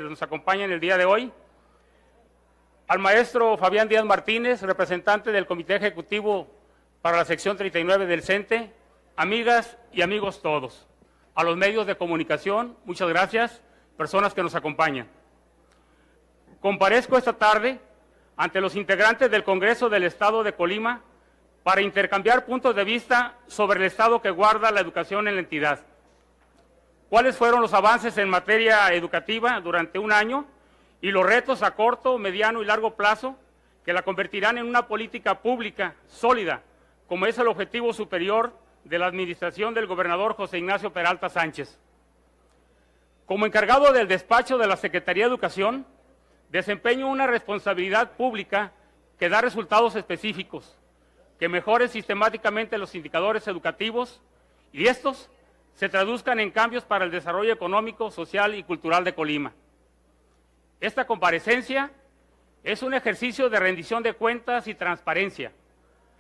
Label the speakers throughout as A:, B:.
A: que nos acompañan el día de hoy, al maestro Fabián Díaz Martínez, representante del Comité Ejecutivo para la sección 39 del CENTE, amigas y amigos todos, a los medios de comunicación, muchas gracias, personas que nos acompañan. Comparezco esta tarde ante los integrantes del Congreso del Estado de Colima para intercambiar puntos de vista sobre el estado que guarda la educación en la entidad. ¿Cuáles fueron los avances en materia educativa durante un año y los retos a corto, mediano y largo plazo que la convertirán en una política pública sólida, como es el objetivo superior de la administración del gobernador José Ignacio Peralta Sánchez? Como encargado del despacho de la Secretaría de Educación, desempeño una responsabilidad pública que da resultados específicos, que mejore sistemáticamente los indicadores educativos y estos se traduzcan en cambios para el desarrollo económico, social y cultural de Colima. Esta comparecencia es un ejercicio de rendición de cuentas y transparencia,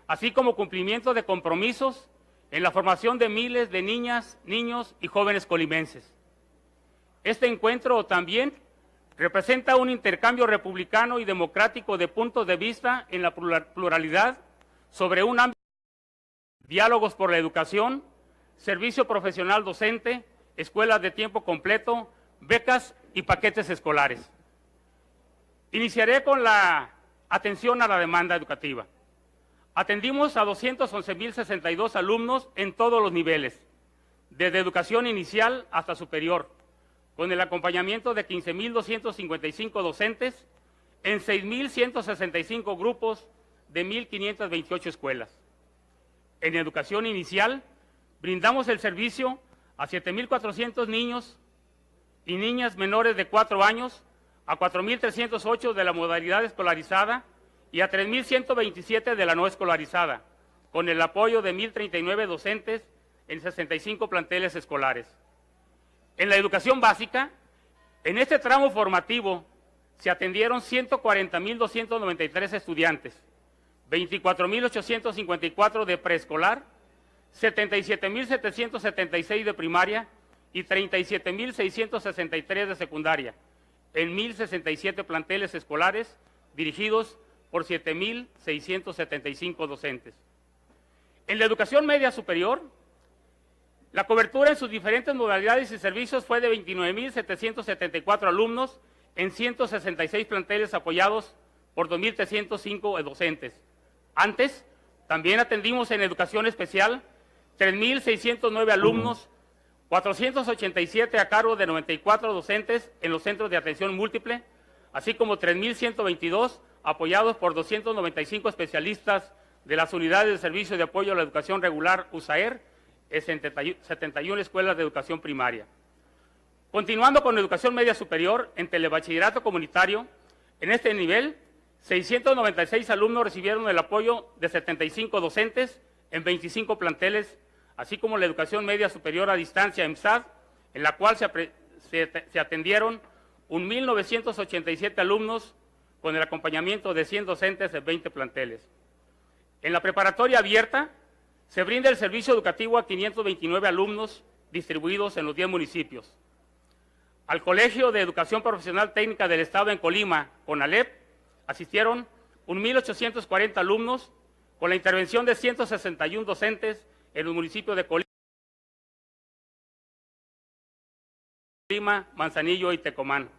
A: así como cumplimiento de compromisos en la formación de miles de niñas, niños y jóvenes colimenses. Este encuentro también representa un intercambio republicano y democrático de puntos de vista en la pluralidad sobre un ámbito de diálogos por la educación, servicio profesional docente, escuelas de tiempo completo, becas y paquetes escolares. Iniciaré con la atención a la demanda educativa. Atendimos a 211,062 alumnos en todos los niveles, desde educación inicial hasta superior, con el acompañamiento de 15,255 docentes en 6,165 grupos de 1,528 escuelas. En educación inicial, brindamos el servicio a 7,400 niños y niñas menores de 4 años, a 4,308 de la modalidad escolarizada y a 3,127 de la no escolarizada, con el apoyo de 1,039 docentes en 65 planteles escolares. En la educación básica, en este tramo formativo se atendieron 140,293 estudiantes, 24,854 de preescolar, 77,776 de primaria y 37,663 de secundaria, en 1,067 planteles escolares dirigidos por 7,675 docentes. En la educación media superior, la cobertura en sus diferentes modalidades y servicios fue de 29,774 alumnos en 166 planteles apoyados por 2,305 docentes. Antes, también atendimos en educación especial 3,609 alumnos, 487 a cargo de 94 docentes en los centros de atención múltiple, así como 3,122 apoyados por 295 especialistas de las unidades de servicio de apoyo a la educación regular USAER, en 71 escuelas de educación primaria. Continuando con educación media superior, en telebachillerato comunitario, en este nivel, 696 alumnos recibieron el apoyo de 75 docentes en 25 planteles, así como la educación media superior a distancia EMSAD, en la cual se atendieron 1,987 alumnos con el acompañamiento de 100 docentes en 20 planteles. En la preparatoria abierta, se brinda el servicio educativo a 529 alumnos distribuidos en los 10 municipios. Al Colegio de Educación Profesional Técnica del Estado en Colima, CONALEP, asistieron 1,840 alumnos con la intervención de 161 docentes en los municipios de Colima, Manzanillo y Tecomán.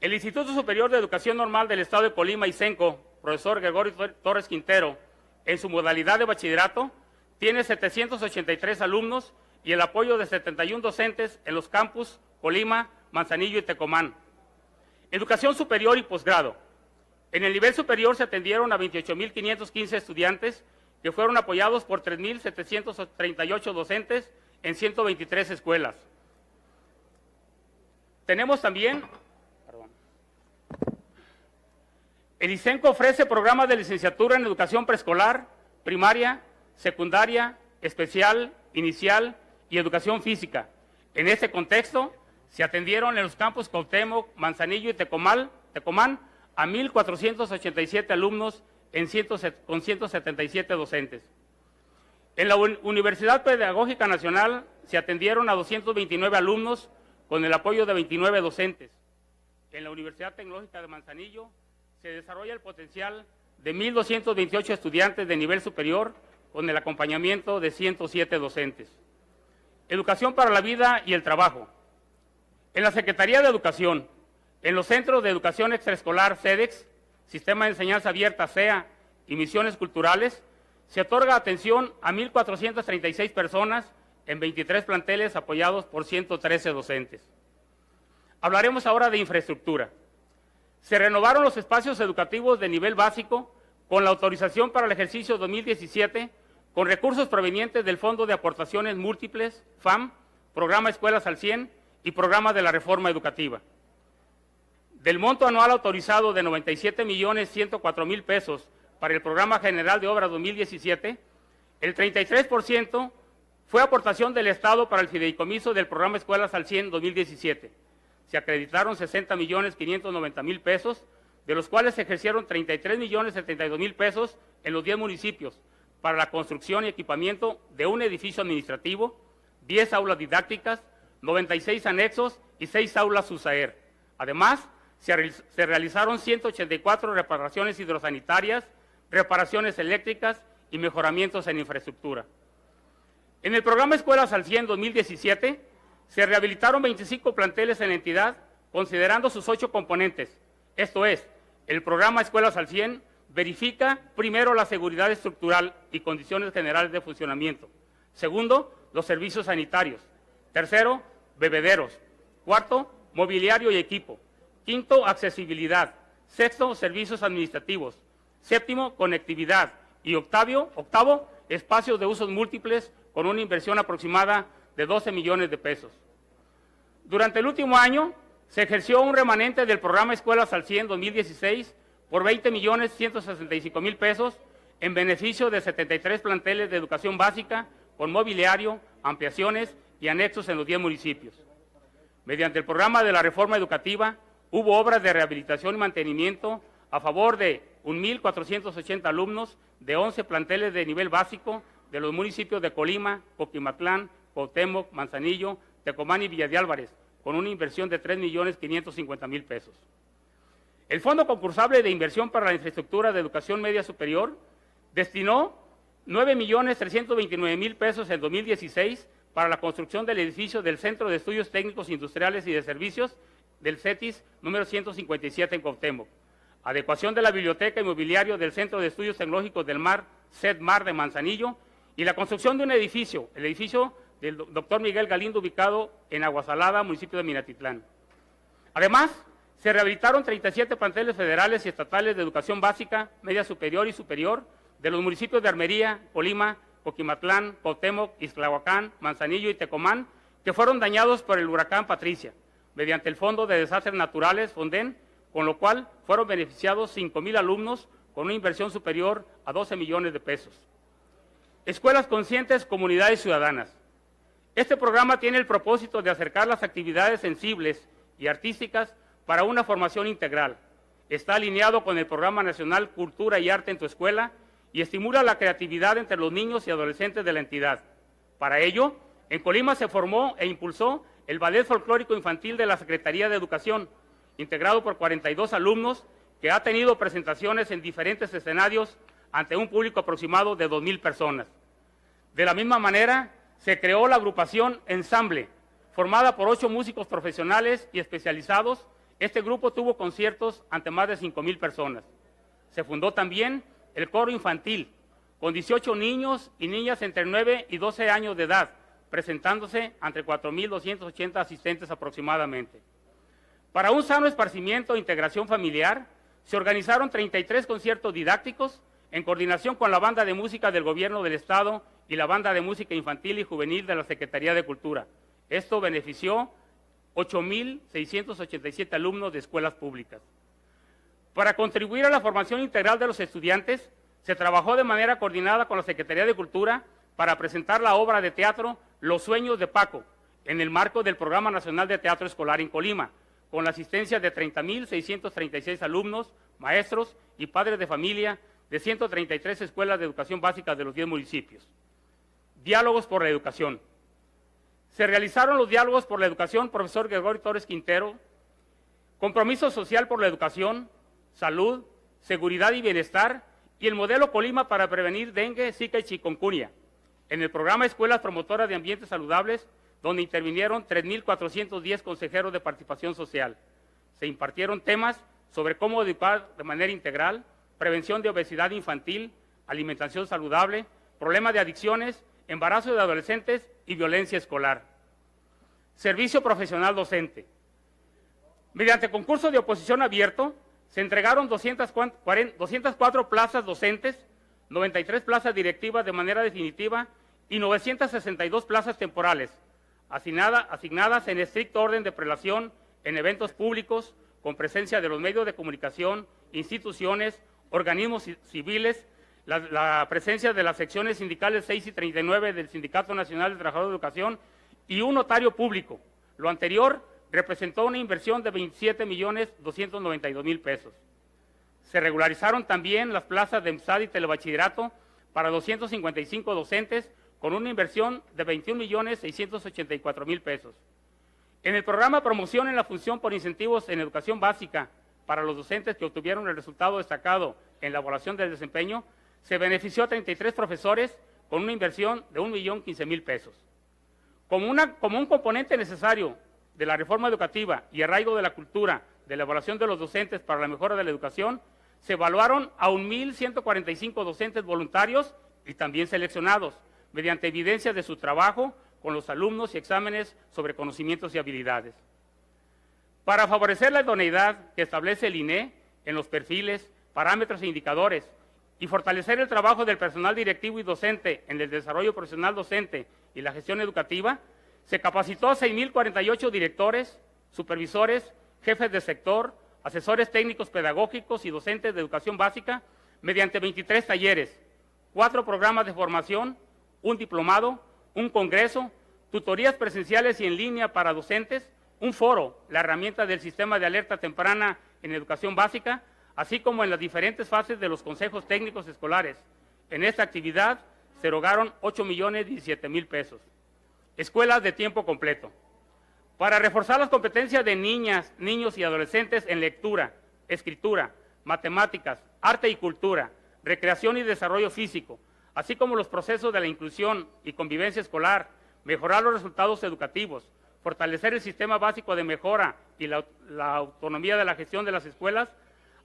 A: El Instituto Superior de Educación Normal del Estado de Colima, ISENCO, profesor Gregorio Torres Quintero, en su modalidad de bachillerato, tiene 783 alumnos y el apoyo de 71 docentes en los campus Colima, Manzanillo y Tecomán. Educación superior y posgrado. En el nivel superior se atendieron a 28,515 estudiantes que fueron apoyados por 3,738 docentes en 123 escuelas. Tenemos también, el ISENCO ofrece programas de licenciatura en educación preescolar, primaria, secundaria, especial, inicial y educación física. En este contexto, se atendieron en los campus Cuauhtémoc, Manzanillo y Tecomán a 1,487 alumnos con 177 docentes. En la Universidad Pedagógica Nacional se atendieron a 229 alumnos con el apoyo de 29 docentes. En la Universidad Tecnológica de Manzanillo se desarrolla el potencial de 1,228 estudiantes de nivel superior con el acompañamiento de 107 docentes. Educación para la vida y el trabajo. En la Secretaría de Educación, en los Centros de Educación Extraescolar CEDEX, Sistema de Enseñanza Abierta SEA y Misiones Culturales, se otorga atención a 1,436 personas en 23 planteles apoyados por 113 docentes. Hablaremos ahora de infraestructura. Se renovaron los espacios educativos de nivel básico con la autorización para el ejercicio 2017 con recursos provenientes del Fondo de Aportaciones Múltiples, FAM, Programa Escuelas al 100 y Programa de la Reforma Educativa. Del monto anual autorizado de 97,104,000 pesos para el Programa General de Obras 2017, el 33% fue aportación del Estado para el fideicomiso del Programa Escuelas al 100 2017. Se acreditaron 60,590,000 pesos, de los cuales se ejercieron 33,072,000 pesos en los 10 municipios para la construcción y equipamiento de un edificio administrativo, 10 aulas didácticas, 96 anexos y 6 aulas SUSAER. Además, se realizaron 184 reparaciones hidrosanitarias, reparaciones eléctricas y mejoramientos en infraestructura. En el programa Escuelas al 100 2017, se rehabilitaron 25 planteles en la entidad, considerando sus 8 componentes. Esto es, el programa Escuelas al 100 verifica, primero, la seguridad estructural y condiciones generales de funcionamiento. Segundo, los servicios sanitarios. Tercero, bebederos. Cuarto, mobiliario y equipo. Quinto, accesibilidad. Sexto, servicios administrativos. Séptimo, conectividad. Y octavo, espacios de usos múltiples con una inversión aproximada de 12 millones de pesos. Durante el último año, se ejerció un remanente del programa Escuelas al 100 2016 por 20,165,000 pesos en beneficio de 73 planteles de educación básica con mobiliario, ampliaciones y anexos en los 10 municipios. Mediante el programa de la reforma educativa, hubo obras de rehabilitación y mantenimiento a favor de 1,480 alumnos de 11 planteles de nivel básico de los municipios de Colima, Coquimatlán, Cuauhtémoc, Manzanillo, Tecomán y Villa de Álvarez, con una inversión de 3,550,000 pesos. El Fondo Concursable de Inversión para la Infraestructura de Educación Media Superior destinó 9,329,000 pesos en 2016 para la construcción del edificio del Centro de Estudios Técnicos Industriales y de Servicios del CETIS número 157 en Cuauhtémoc, adecuación de la biblioteca y mobiliario del Centro de Estudios Tecnológicos del Mar, CEDMAR de Manzanillo, y la construcción de un edificio, el edificio del doctor Miguel Galindo, ubicado en Aguasalada, municipio de Minatitlán. Además, se rehabilitaron 37 planteles federales y estatales de educación básica, media superior y superior de los municipios de Armería, Colima, Coquimatlán, Cuauhtémoc, Ixtlahuacán, Manzanillo y Tecomán, que fueron dañados por el huracán Patricia, mediante el Fondo de Desastres Naturales, FONDEN, con lo cual fueron beneficiados 5,000 alumnos con una inversión superior a 12 millones de pesos. Escuelas Conscientes, Comunidades Ciudadanas. Este programa tiene el propósito de acercar las actividades sensibles y artísticas para una formación integral. Está alineado con el Programa Nacional Cultura y Arte en tu Escuela y estimula la creatividad entre los niños y adolescentes de la entidad. Para ello, en Colima se formó e impulsó el Ballet Folclórico Infantil de la Secretaría de Educación, integrado por 42 alumnos, que ha tenido presentaciones en diferentes escenarios ante un público aproximado de 2,000 personas. De la misma manera, se creó la agrupación Ensamble, formada por 8 músicos profesionales y especializados. Este grupo tuvo conciertos ante más de 5,000 personas. Se fundó también el coro infantil, con 18 niños y niñas entre 9 y 12 años de edad, presentándose ante 4,280 asistentes aproximadamente. Para un sano esparcimiento e integración familiar, se organizaron 33 conciertos didácticos en coordinación con la Banda de Música del Gobierno del Estado y la Banda de Música Infantil y Juvenil de la Secretaría de Cultura. Esto benefició 8,687 alumnos de escuelas públicas. Para contribuir a la formación integral de los estudiantes, se trabajó de manera coordinada con la Secretaría de Cultura para presentar la obra de teatro Los Sueños de Paco, en el marco del Programa Nacional de Teatro Escolar en Colima, con la asistencia de 30,636 alumnos, maestros y padres de familia de 133 escuelas de educación básica de los 10 municipios. Diálogos por la educación. Se realizaron los diálogos por la educación, profesor Gregorio Torres Quintero, compromiso social por la educación, salud, seguridad y bienestar, y el modelo Colima para prevenir dengue, zika y chikungunya. En el programa Escuelas Promotoras de Ambientes Saludables, donde intervinieron 3.410 consejeros de participación social. Se impartieron temas sobre cómo educar de manera integral, prevención de obesidad infantil, alimentación saludable, problemas de adicciones, embarazo de adolescentes y violencia escolar. Servicio profesional docente. Mediante concurso de oposición abierto, se entregaron 204 plazas docentes, 93 plazas directivas de manera definitiva y 962 plazas temporales, asignadas en estricto orden de prelación en eventos públicos, con presencia de los medios de comunicación, instituciones, organismos civiles, la presencia de las secciones sindicales 6 y 39 del Sindicato Nacional de Trabajadores de Educación y un notario público. Lo anterior representó una inversión de 27.292.000 pesos. Se regularizaron también las plazas de EMSAD y telebachillerato para 255 docentes con una inversión de 21.684.000 pesos. En el programa Promoción en la Función por Incentivos en Educación Básica para los docentes que obtuvieron el resultado destacado en la evaluación del desempeño, se benefició a 33 profesores con una inversión de 1.015.000 pesos. Como un componente necesario de la reforma educativa y arraigo de la cultura de la evaluación de los docentes para la mejora de la educación, se evaluaron a 1.145 docentes voluntarios y también seleccionados, mediante evidencias de su trabajo con los alumnos y exámenes sobre conocimientos y habilidades. Para favorecer la idoneidad que establece el INE en los perfiles, parámetros e indicadores y fortalecer el trabajo del personal directivo y docente en el desarrollo profesional docente y la gestión educativa, se capacitó a 6.048 directores, supervisores, jefes de sector, asesores técnicos pedagógicos y docentes de educación básica mediante 23 talleres, 4 programas de formación, un diplomado, un congreso, tutorías presenciales y en línea para docentes, un foro, la herramienta del sistema de alerta temprana en educación básica, así como en las diferentes fases de los consejos técnicos escolares. En esta actividad se erogaron 8.017.000 pesos. Escuelas de tiempo completo. Para reforzar las competencias de niñas, niños y adolescentes en lectura, escritura, matemáticas, arte y cultura, recreación y desarrollo físico, así como los procesos de la inclusión y convivencia escolar, mejorar los resultados educativos, fortalecer el sistema básico de mejora y la autonomía de la gestión de las escuelas,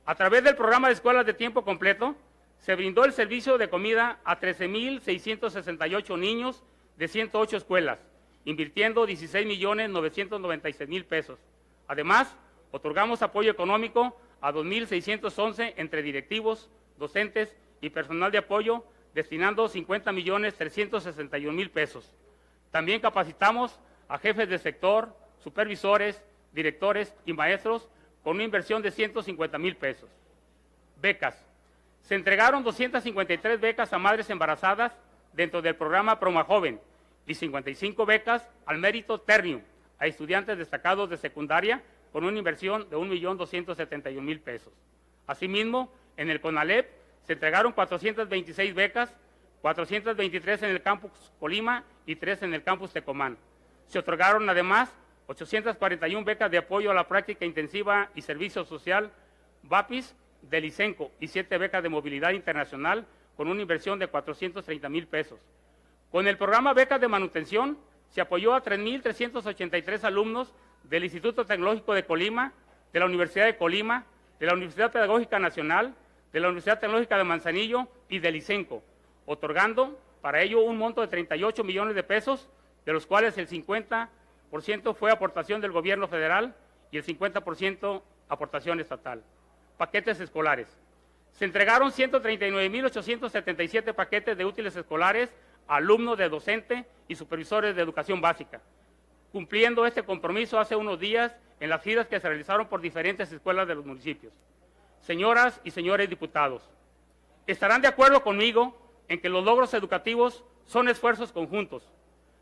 A: a través del programa de escuelas de tiempo completo, se brindó el servicio de comida a 13.668 niños de 108 escuelas, invirtiendo 16.996.000 pesos. Además, otorgamos apoyo económico a 2.611 entre directivos, docentes y personal de apoyo, destinando 50.361.000 pesos. También capacitamos a jefes de sector, supervisores, directores y maestros con una inversión de 150.000 pesos. Becas. Se entregaron 253 becas a madres embarazadas dentro del programa Promajoven y 55 becas al mérito Ternium a estudiantes destacados de secundaria con una inversión de 1.271.000 pesos. Asimismo, en el CONALEP se entregaron 426 becas, 423 en el campus Colima y 3 en el campus Tecomán. Se otorgaron además 841 becas de apoyo a la práctica intensiva y servicio social VAPIS del ICENCO y 7 becas de movilidad internacional con una inversión de 430.000 pesos. Con el programa Becas de Manutención se apoyó a 3.383 alumnos del Instituto Tecnológico de Colima, de la Universidad de Colima, de la Universidad Pedagógica Nacional, de la Universidad Tecnológica de Manzanillo y del ICENCO, otorgando para ello un monto de 38 millones de pesos, de los cuales el 50% fue aportación del gobierno federal y el 50% aportación estatal. Paquetes escolares. Se entregaron 139.877 paquetes de útiles escolares a alumnos de docente y supervisores de educación básica, cumpliendo este compromiso hace unos días en las giras que se realizaron por diferentes escuelas de los municipios. Señoras y señores diputados, estarán de acuerdo conmigo en que los logros educativos son esfuerzos conjuntos,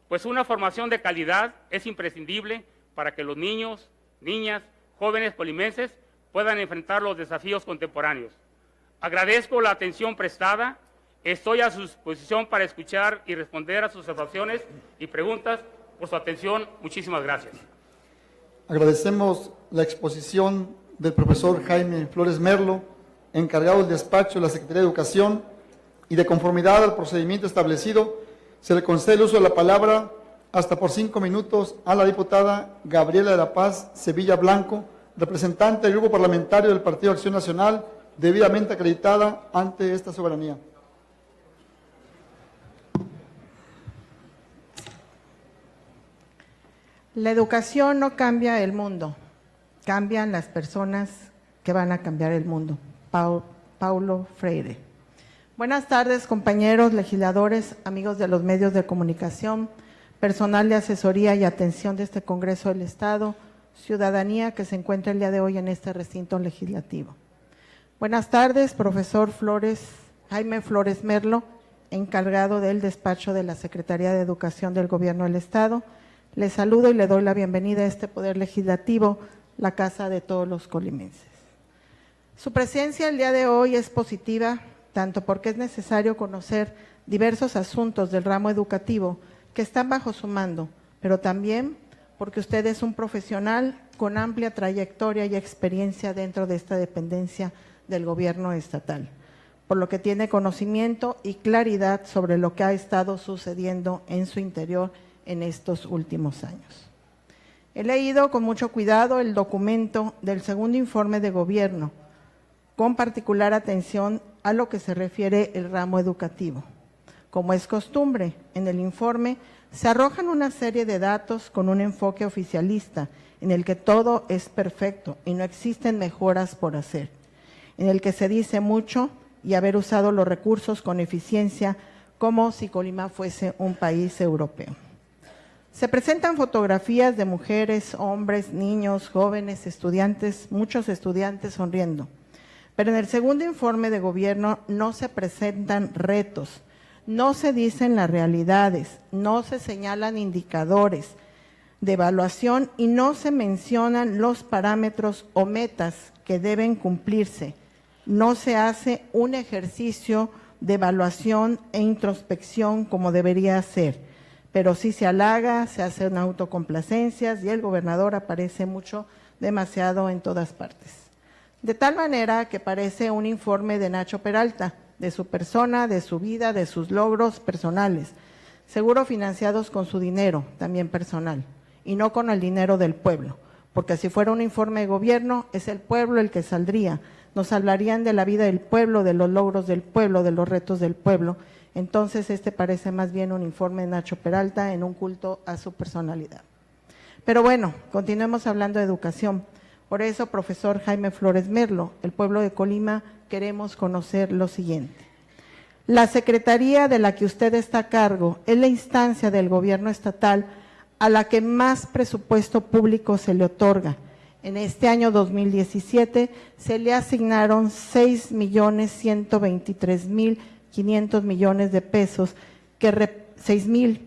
A: pues una formación de calidad es imprescindible para que los niños, niñas, jóvenes colimenses puedan enfrentar los desafíos contemporáneos. Agradezco la atención prestada, estoy a su disposición para escuchar y responder a sus observaciones y preguntas por su atención. Muchísimas gracias.
B: Agradecemos la exposición del profesor Jaime Flores Merlo, encargado del despacho de la Secretaría de Educación, y de conformidad al procedimiento establecido, se le concede el uso de la palabra hasta por 5 minutos a la diputada Gabriela de la Paz Sevilla Blanco, representante del Grupo Parlamentario del Partido Acción Nacional, debidamente acreditada ante esta soberanía.
C: La educación no cambia el mundo, cambian las personas que van a cambiar el mundo. Paulo Freire. Buenas tardes, compañeros legisladores, amigos de los medios de comunicación, personal de asesoría y atención de este Congreso del Estado, ciudadanía que se encuentra el día de hoy en este recinto legislativo. Buenas tardes, profesor Jaime Flores Merlo, encargado del despacho de la Secretaría de Educación del Gobierno del Estado. Le saludo y le doy la bienvenida a este Poder Legislativo, la casa de todos los colimenses. Su presencia el día de hoy es positiva, tanto porque es necesario conocer diversos asuntos del ramo educativo que están bajo su mando, pero también porque usted es un profesional con amplia trayectoria y experiencia dentro de esta dependencia del gobierno estatal, por lo que tiene conocimiento y claridad sobre lo que ha estado sucediendo en su interior en estos últimos años. He leído con mucho cuidado el documento del segundo informe de gobierno, con particular atención a lo que se refiere el ramo educativo. Como es costumbre, en el informe se arrojan una serie de datos con un enfoque oficialista, en el que todo es perfecto y no existen mejoras por hacer, en el que se dice mucho y haber usado los recursos con eficiencia como si Colima fuese un país europeo. Se presentan fotografías de mujeres, hombres, niños, jóvenes, estudiantes, muchos estudiantes sonriendo. Pero en el segundo informe de gobierno no se presentan retos, no se dicen las realidades, no se señalan indicadores de evaluación y no se mencionan los parámetros o metas que deben cumplirse. No se hace un ejercicio de evaluación e introspección como debería ser, pero sí se halaga, se hacen autocomplacencias y el gobernador aparece demasiado en todas partes. De tal manera que parece un informe de Nacho Peralta, de su persona, de su vida, de sus logros personales, seguro financiados con su dinero, también personal, y no con el dinero del pueblo, porque si fuera un informe de gobierno, es el pueblo el que saldría, nos hablarían de la vida del pueblo, de los logros del pueblo, de los retos del pueblo. Entonces este parece más bien un informe de Nacho Peralta en un culto a su personalidad. Pero bueno, continuemos hablando de educación. Por eso, profesor Jaime Flores Merlo, el pueblo de Colima queremos conocer lo siguiente. La secretaría de la que usted está a cargo es la instancia del gobierno estatal a la que más presupuesto público se le otorga. En este año 2017 se le asignaron 6.123.500 millones de pesos, 6.000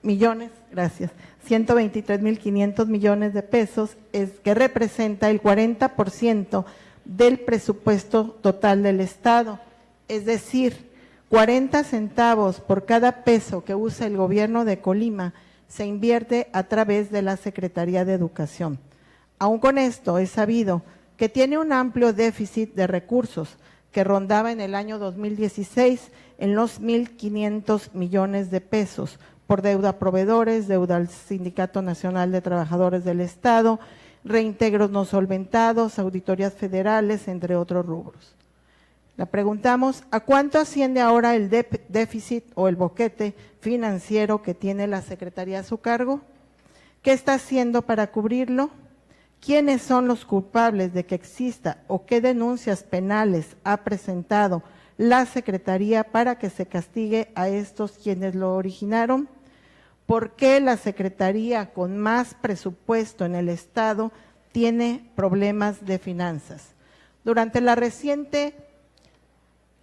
C: millones, gracias, 123.500 millones de pesos, que representa el 40% del presupuesto total del Estado, es decir, 40 centavos por cada peso que usa el gobierno de Colima se invierte a través de la Secretaría de Educación. Aún con esto, es sabido que tiene un amplio déficit de recursos que rondaba en el año 2016 en los 1.500 millones de pesos por deuda a proveedores, deuda al Sindicato Nacional de Trabajadores del Estado, reintegros no solventados, auditorías federales, entre otros rubros. Le preguntamos, ¿a cuánto asciende ahora el déficit o el boquete financiero que tiene la Secretaría a su cargo? ¿Qué está haciendo para cubrirlo? ¿Quiénes son los culpables de que exista o qué denuncias penales ha presentado la Secretaría para que se castigue a estos quienes lo originaron? ¿Por qué la Secretaría con más presupuesto en el Estado tiene problemas de finanzas? Durante la reciente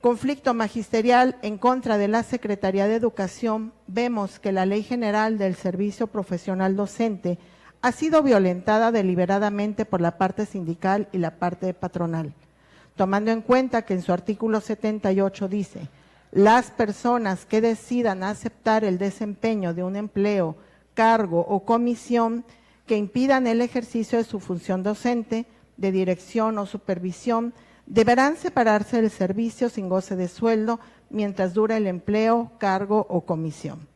C: conflicto magisterial en contra de la Secretaría de Educación, vemos que la Ley General del Servicio Profesional Docente ha sido violentada deliberadamente por la parte sindical y la parte patronal, tomando en cuenta que en su artículo 78 dice: las personas que decidan aceptar el desempeño de un empleo cargo o comisión que impidan el ejercicio de su función docente, de dirección o supervisión, deberán separarse del servicio sin goce de sueldo mientras dura el empleo, cargo o comisión.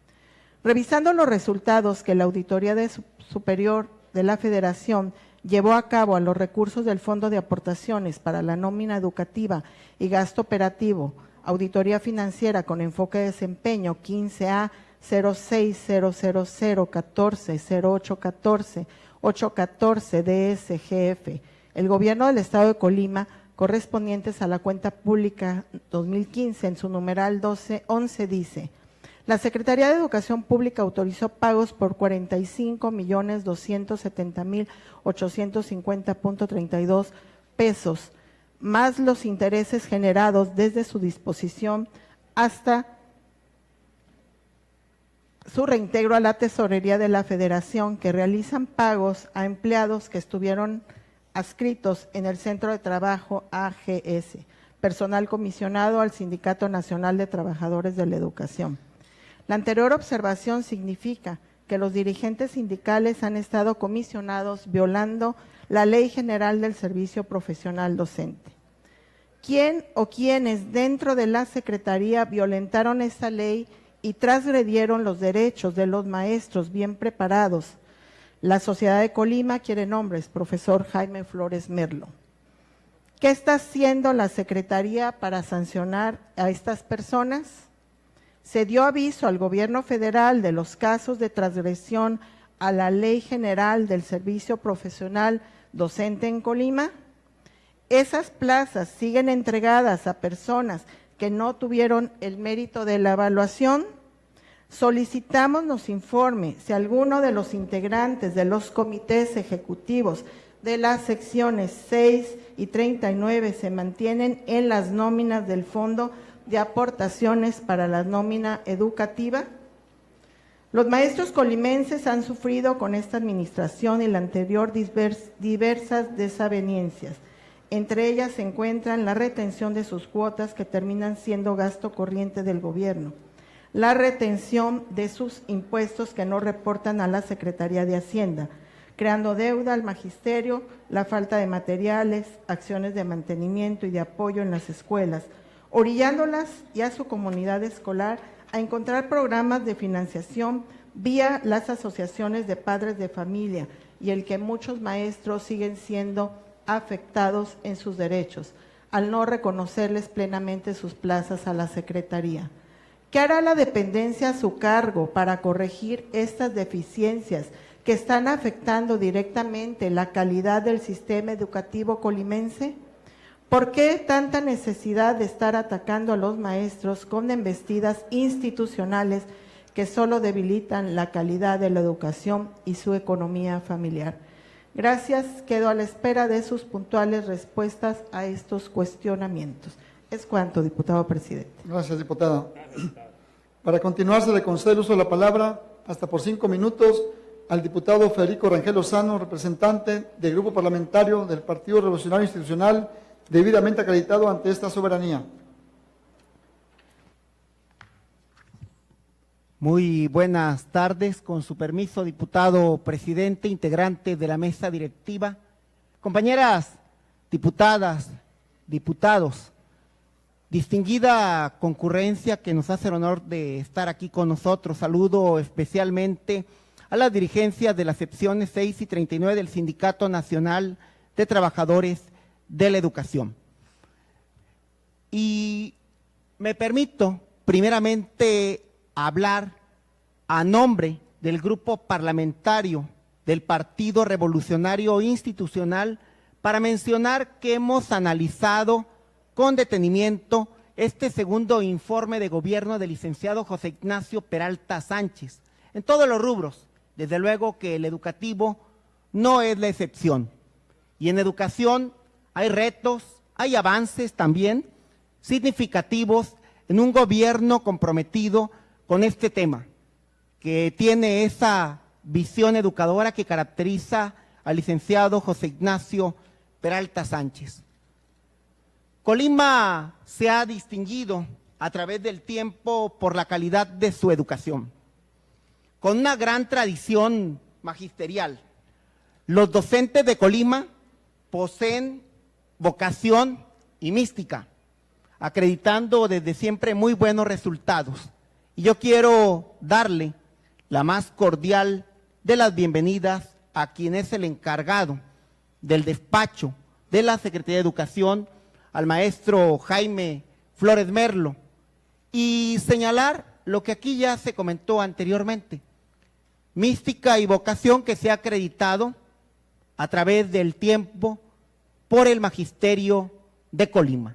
C: Revisando los resultados que la Auditoría Superior de la Federación llevó a cabo a los recursos del Fondo de Aportaciones para la Nómina Educativa y Gasto Operativo, Auditoría Financiera con enfoque de desempeño 15A 060001400814 814 DSGF, el Gobierno del Estado de Colima, correspondientes a la cuenta pública 2015 en su numeral 11 dice: la Secretaría de Educación Pública autorizó pagos por 45.270.850.32 pesos, más los intereses generados desde su disposición hasta su reintegro a la Tesorería de la Federación, que realizan pagos a empleados que estuvieron adscritos en el Centro de Trabajo AGS, personal comisionado al Sindicato Nacional de Trabajadores de la Educación. La anterior observación significa que los dirigentes sindicales han estado comisionados violando la Ley General del Servicio Profesional Docente. ¿Quién o quiénes dentro de la Secretaría violentaron esta ley y transgredieron los derechos de los maestros bien preparados? La Sociedad de Colima quiere nombres, profesor Jaime Flores Merlo. ¿Qué está haciendo la Secretaría para sancionar a estas personas? Se dio aviso al Gobierno federal de los casos de transgresión a la Ley General del Servicio Profesional Docente en Colima. Esas plazas siguen entregadas a personas que no tuvieron el mérito de la evaluación. Solicitamos nos informe si alguno de los integrantes de los comités ejecutivos de las secciones 6 y 39 se mantienen en las nóminas del Fondo de Aportaciones para la Nómina Educativa. Los maestros colimenses han sufrido con esta administración y la anterior diversas desavenencias. Entre ellas se encuentran la retención de sus cuotas que terminan siendo gasto corriente del gobierno, la retención de sus impuestos que no reportan a la Secretaría de Hacienda, creando deuda al magisterio, la falta de materiales, acciones de mantenimiento y de apoyo en las escuelas, orillándolas y a su comunidad escolar a encontrar programas de financiación vía las asociaciones de padres de familia y el que muchos maestros siguen siendo afectados en sus derechos, al no reconocerles plenamente sus plazas a la Secretaría. ¿Qué hará la dependencia a su cargo para corregir estas deficiencias que están afectando directamente la calidad del sistema educativo colimense? ¿Por qué tanta necesidad de estar atacando a los maestros con embestidas institucionales que solo debilitan la calidad de la educación y su economía familiar? Gracias, quedo a la espera de sus puntuales respuestas a estos cuestionamientos. Es cuanto, diputado presidente.
B: Gracias, diputada. Para continuar, se le concede el uso de la palabra hasta por 5 minutos al diputado Federico Rangel Lozano, representante del Grupo Parlamentario del Partido Revolucionario Institucional, debidamente acreditado ante esta soberanía.
D: Muy buenas tardes, con su permiso, diputado presidente, integrante de la mesa directiva, compañeras diputadas, diputados, distinguida concurrencia que nos hace el honor de estar aquí con nosotros. Saludo especialmente a las dirigencias de las secciones 6 y 39 del Sindicato Nacional de Trabajadores de la Educación. Y me permito primeramente hablar a nombre del grupo parlamentario del Partido Revolucionario Institucional para mencionar que hemos analizado con detenimiento este segundo informe de gobierno del licenciado José Ignacio Peralta Sánchez, en todos los rubros. Desde luego que el educativo no es la excepción. Y en educación hay retos, hay avances también significativos en un gobierno comprometido con este tema, que tiene esa visión educadora que caracteriza al licenciado José Ignacio Peralta Sánchez. Colima se ha distinguido a través del tiempo por la calidad de su educación. con una gran tradición magisterial. Los docentes de Colima poseen vocación y mística, acreditando desde siempre muy buenos resultados. Y yo quiero darle la más cordial de las bienvenidas a quien es el encargado del despacho de la Secretaría de Educación, al maestro Jaime Flores Merlo, y señalar lo que aquí ya se comentó anteriormente: mística y vocación que se ha acreditado a través del tiempo por el magisterio de Colima.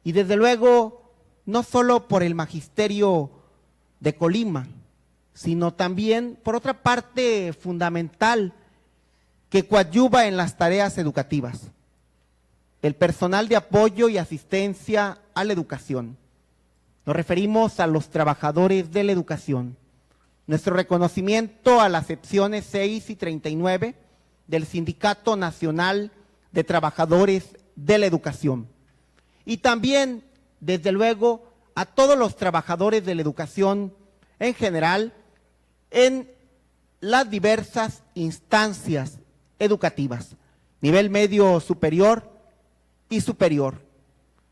D: Y desde luego, no solo por el magisterio de Colima, sino también por otra parte fundamental que coadyuva en las tareas educativas: el personal de apoyo y asistencia a la educación. Nos referimos a los trabajadores de la educación. Nuestro reconocimiento a las secciones 6 y 39 del Sindicato Nacional de Trabajadores de la Educación. Y también, desde luego, a todos los trabajadores de la educación en general en las diversas instancias educativas, nivel medio superior y superior,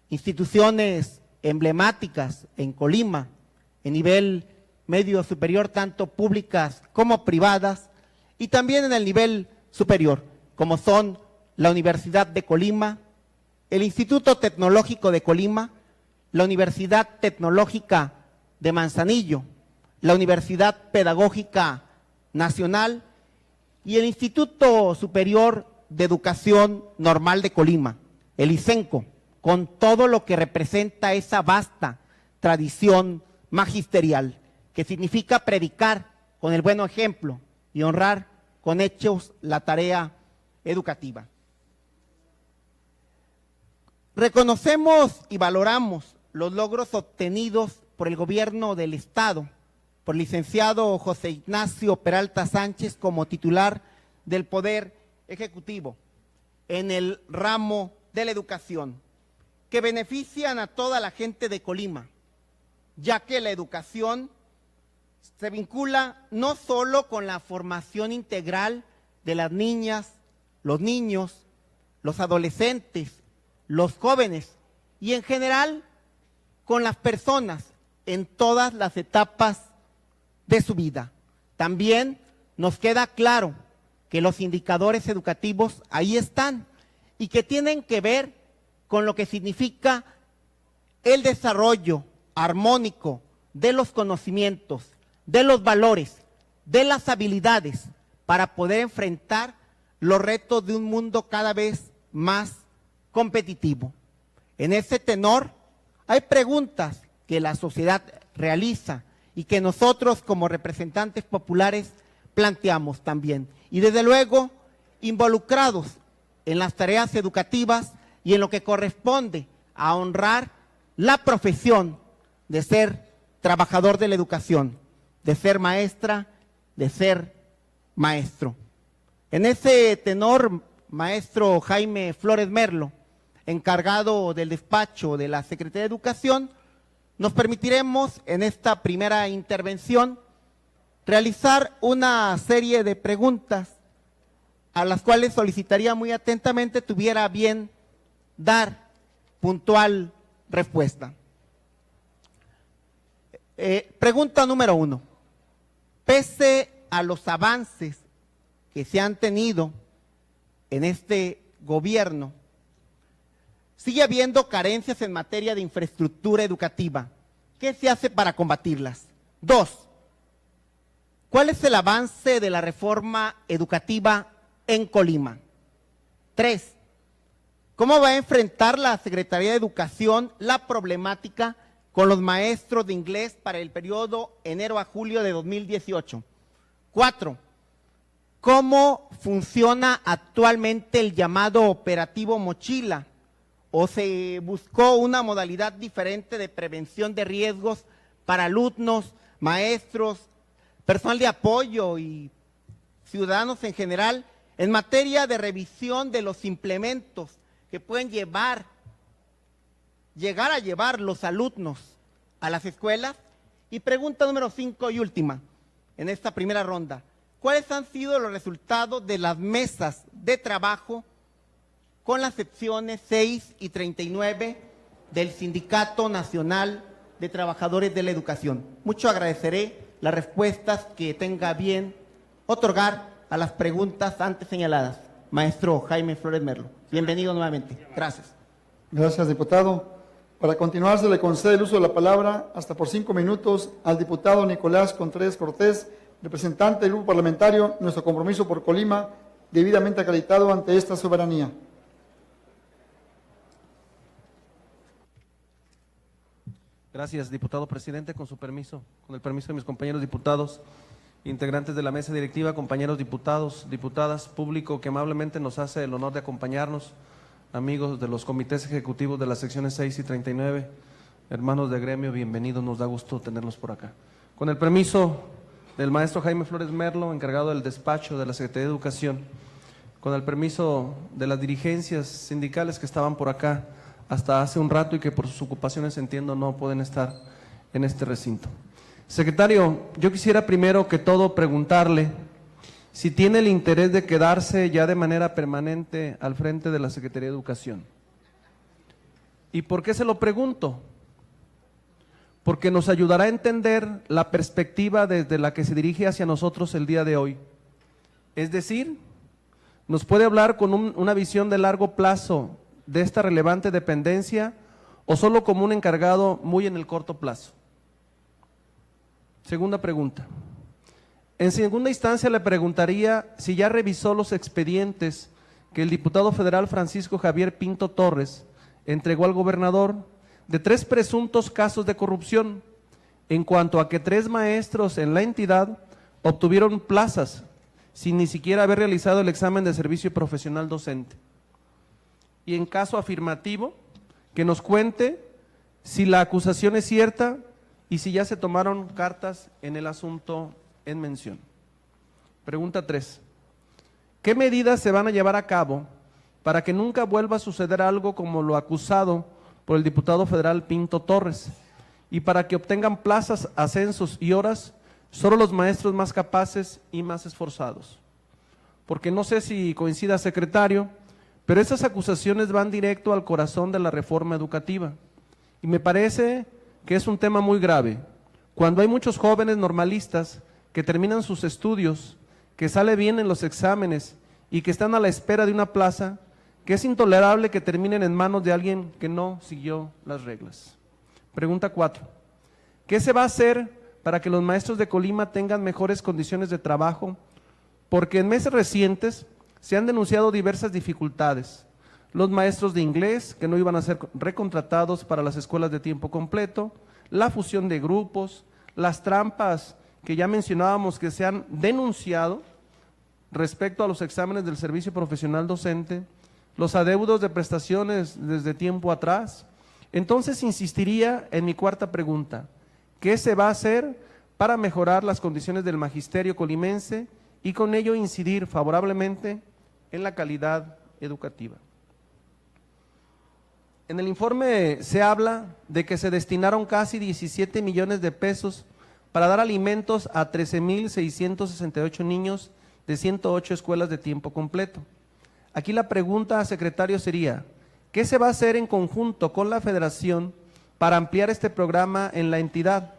D: instituciones emblemáticas en Colima, en nivel medio superior, tanto públicas como privadas, y también en el nivel superior, como son la Universidad de Colima, el Instituto Tecnológico de Colima, la Universidad Tecnológica de Manzanillo, la Universidad Pedagógica Nacional y el Instituto Superior de Educación Normal de Colima, el ICENCO, con todo lo que representa esa vasta tradición magisterial, que significa predicar con el buen ejemplo y honrar con hechos la tarea educativa. Reconocemos y valoramos los logros obtenidos por el gobierno del Estado, por el licenciado José Ignacio Peralta Sánchez como titular del Poder Ejecutivo en el ramo de la educación, que benefician a toda la gente de Colima, ya que la educación se vincula no solo con la formación integral de las niñas, los niños, los adolescentes, los jóvenes y en general con las personas en todas las etapas de su vida. También nos queda claro que los indicadores educativos ahí están y que tienen que ver con lo que significa el desarrollo armónico de los conocimientos, de los valores, de las habilidades para poder enfrentar los retos de un mundo cada vez más competitivo. En ese tenor, hay preguntas que la sociedad realiza y que nosotros como representantes populares planteamos también. Y desde luego, involucrados en las tareas educativas y en lo que corresponde a honrar la profesión de ser trabajador de la educación, de ser maestra, de ser maestro. En ese tenor, maestro Jaime Flores Merlo, encargado del despacho de la Secretaría de Educación, nos permitiremos en esta primera intervención realizar una serie de preguntas a las cuales solicitaría muy atentamente tuviera bien dar puntual respuesta. Pregunta número 1. Pese a los avances que se han tenido en este gobierno, sigue habiendo carencias en materia de infraestructura educativa. ¿Qué se hace para combatirlas? 2. ¿Cuál es el avance de la reforma educativa en Colima? 3. ¿Cómo va a enfrentar la Secretaría de Educación la problemática con los maestros de inglés para el periodo enero a julio de 2018? 4. ¿Cómo funciona actualmente el llamado operativo Mochila? ¿O se buscó una modalidad diferente de prevención de riesgos para alumnos, maestros, personal de apoyo y ciudadanos en general en materia de revisión de los implementos que pueden llegar a llevar los alumnos a las escuelas? Y pregunta número 5 y última, en esta primera ronda, ¿cuáles han sido los resultados de las mesas de trabajo con las secciones 6 y 39 del Sindicato Nacional de Trabajadores de la Educación? Mucho agradeceré las respuestas que tenga bien otorgar a las preguntas antes señaladas. Maestro Jaime Flores Merlo, bienvenido nuevamente. Gracias.
B: Gracias, diputado. Para continuar, se le concede el uso de la palabra hasta por 5 minutos al diputado Nicolás Contreras Cortés, representante del grupo parlamentario Nuestro Compromiso por Colima, debidamente acreditado ante esta soberanía.
E: Gracias, diputado presidente. Con su permiso, con el permiso de mis compañeros diputados, integrantes de la mesa directiva, compañeros diputados, diputadas, público que amablemente nos hace el honor de acompañarnos, amigos de los comités ejecutivos de las secciones 6 y 39, hermanos de gremio, bienvenidos, nos da gusto tenerlos por acá. Con el permiso del maestro Jaime Flores Merlo, encargado del despacho de la Secretaría de Educación, con el permiso de las dirigencias sindicales que estaban por acá hasta hace un rato y que por sus ocupaciones, entiendo, no pueden estar en este recinto. Secretario, yo quisiera primero que todo preguntarle si tiene el interés de quedarse ya de manera permanente al frente de la Secretaría de Educación. ¿Y por qué se lo pregunto? Porque nos ayudará a entender la perspectiva desde la que se dirige hacia nosotros el día de hoy. Es decir, nos puede hablar con una visión de largo plazo de esta relevante dependencia o solo como un encargado muy en el corto plazo. Segunda pregunta. En segunda instancia le preguntaría si ya revisó los expedientes que el diputado federal Francisco Javier Pinto Torres entregó al gobernador de 3 presuntos casos de corrupción en cuanto a que 3 maestros en la entidad obtuvieron plazas sin ni siquiera haber realizado el examen de servicio profesional docente. Y en caso afirmativo, que nos cuente si la acusación es cierta y si ya se tomaron cartas en el asunto en mención. Pregunta 3. ¿Qué medidas se van a llevar a cabo para que nunca vuelva a suceder algo como lo acusado por el diputado federal Pinto Torres y para que obtengan plazas, ascensos y horas solo los maestros más capaces y más esforzados? Porque no sé si coincida, secretario, pero esas acusaciones van directo al corazón de la reforma educativa y me parece que es un tema muy grave. Cuando hay muchos jóvenes normalistas que terminan sus estudios, que sale bien en los exámenes y que están a la espera de una plaza, que es intolerable que terminen en manos de alguien que no siguió las reglas. Pregunta 4. ¿Qué se va a hacer para que los maestros de Colima tengan mejores condiciones de trabajo? Porque en meses recientes se han denunciado diversas dificultades. Los maestros de inglés que no iban a ser recontratados para las escuelas de tiempo completo, la fusión de grupos, las trampas que ya mencionábamos que se han denunciado respecto a los exámenes del servicio profesional docente, los adeudos de prestaciones desde tiempo atrás. Entonces insistiría en mi cuarta pregunta: ¿qué se va a hacer para mejorar las condiciones del magisterio colimense y con ello incidir favorablemente en la calidad educativa? En el informe se habla de que se destinaron casi 17 millones de pesos para dar alimentos a 13,668 niños de 108 escuelas de tiempo completo. Aquí la pregunta, secretario, sería: ¿qué se va a hacer en conjunto con la Federación para ampliar este programa en la entidad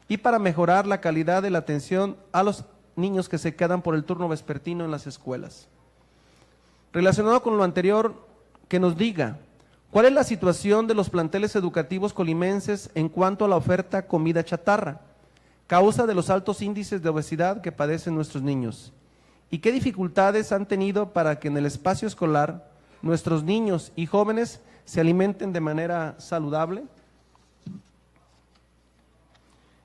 E: y para mejorar la calidad de la atención a los niños que se quedan por el turno vespertino en las escuelas? Relacionado con lo anterior, que nos diga ¿cuál es la situación de los planteles educativos colimenses en cuanto a la oferta comida chatarra, causa de los altos índices de obesidad que padecen nuestros niños? ¿Y qué dificultades han tenido para que en el espacio escolar nuestros niños y jóvenes se alimenten de manera saludable?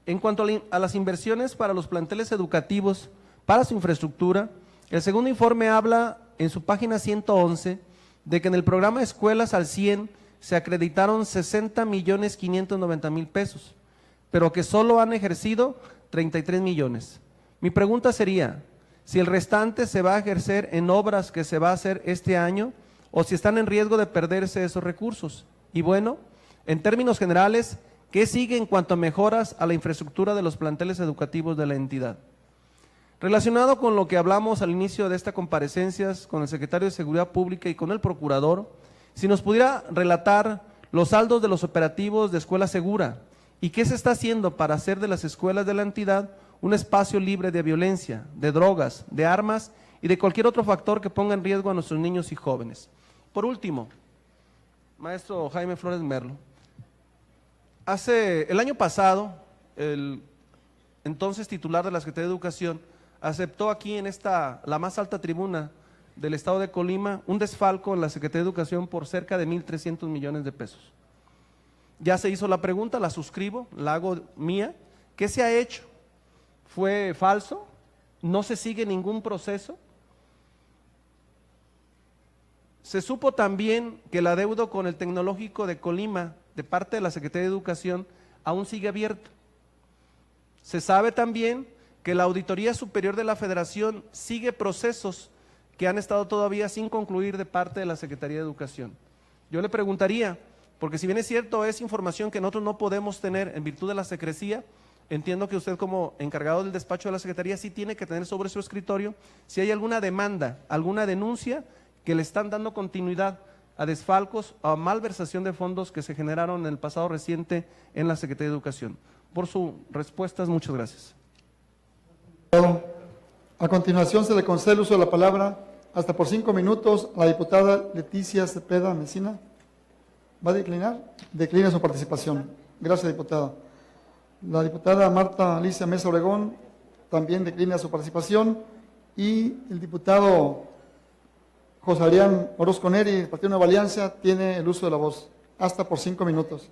E: En cuanto a las inversiones para los planteles educativos, para su infraestructura, el segundo informe habla en su página 111 de que en el programa Escuelas al 100 se acreditaron 60,590,000 pesos, pero que solo han ejercido 33 millones. Mi pregunta sería: si el restante se va a ejercer en obras que se va a hacer este año o si están en riesgo de perderse esos recursos. Y bueno, en términos generales, ¿qué sigue en cuanto a mejoras a la infraestructura de los planteles educativos de la entidad? Relacionado con lo que hablamos al inicio de esta comparecencia con el secretario de Seguridad Pública y con el procurador, si nos pudiera relatar los saldos de los operativos de Escuela Segura y qué se está haciendo para hacer de las escuelas de la entidad un espacio libre de violencia, de drogas, de armas y de cualquier otro factor que ponga en riesgo a nuestros niños y jóvenes. Por último, maestro Jaime Flores Merlo, el año pasado, el entonces titular de la Secretaría de Educación aceptó aquí en la más alta tribuna del estado de Colima, un desfalco en la Secretaría de Educación por cerca de 1,300 millones de pesos. Ya se hizo la pregunta, la suscribo, la hago mía. ¿Qué se ha hecho? ¿Fue falso? ¿No se sigue ningún proceso? Se supo también que el adeudo con el Tecnológico de Colima, de parte de la Secretaría de Educación, aún sigue abierto. Se sabe también que la Auditoría Superior de la Federación sigue procesos que han estado todavía sin concluir de parte de la Secretaría de Educación. Yo le preguntaría, porque si bien es cierto, es información que nosotros no podemos tener en virtud de la secrecía, entiendo que usted como encargado del despacho de la Secretaría sí tiene que tener sobre su escritorio si hay alguna demanda, alguna denuncia que le están dando continuidad a desfalcos o a malversación de fondos que se generaron en el pasado reciente en la Secretaría de Educación. Por sus respuestas, muchas gracias.
B: A continuación se le concede el uso de la palabra hasta por 5 minutos a la diputada Leticia Cepeda Mesina. ¿Va a declinar? Declina su participación. Gracias, diputada. La diputada Marta Alicia Mesa Obregón también declina su participación y el diputado José Adrián Orozco Neri, del Partido Nueva Alianza, tiene el uso de la voz hasta por 5 minutos.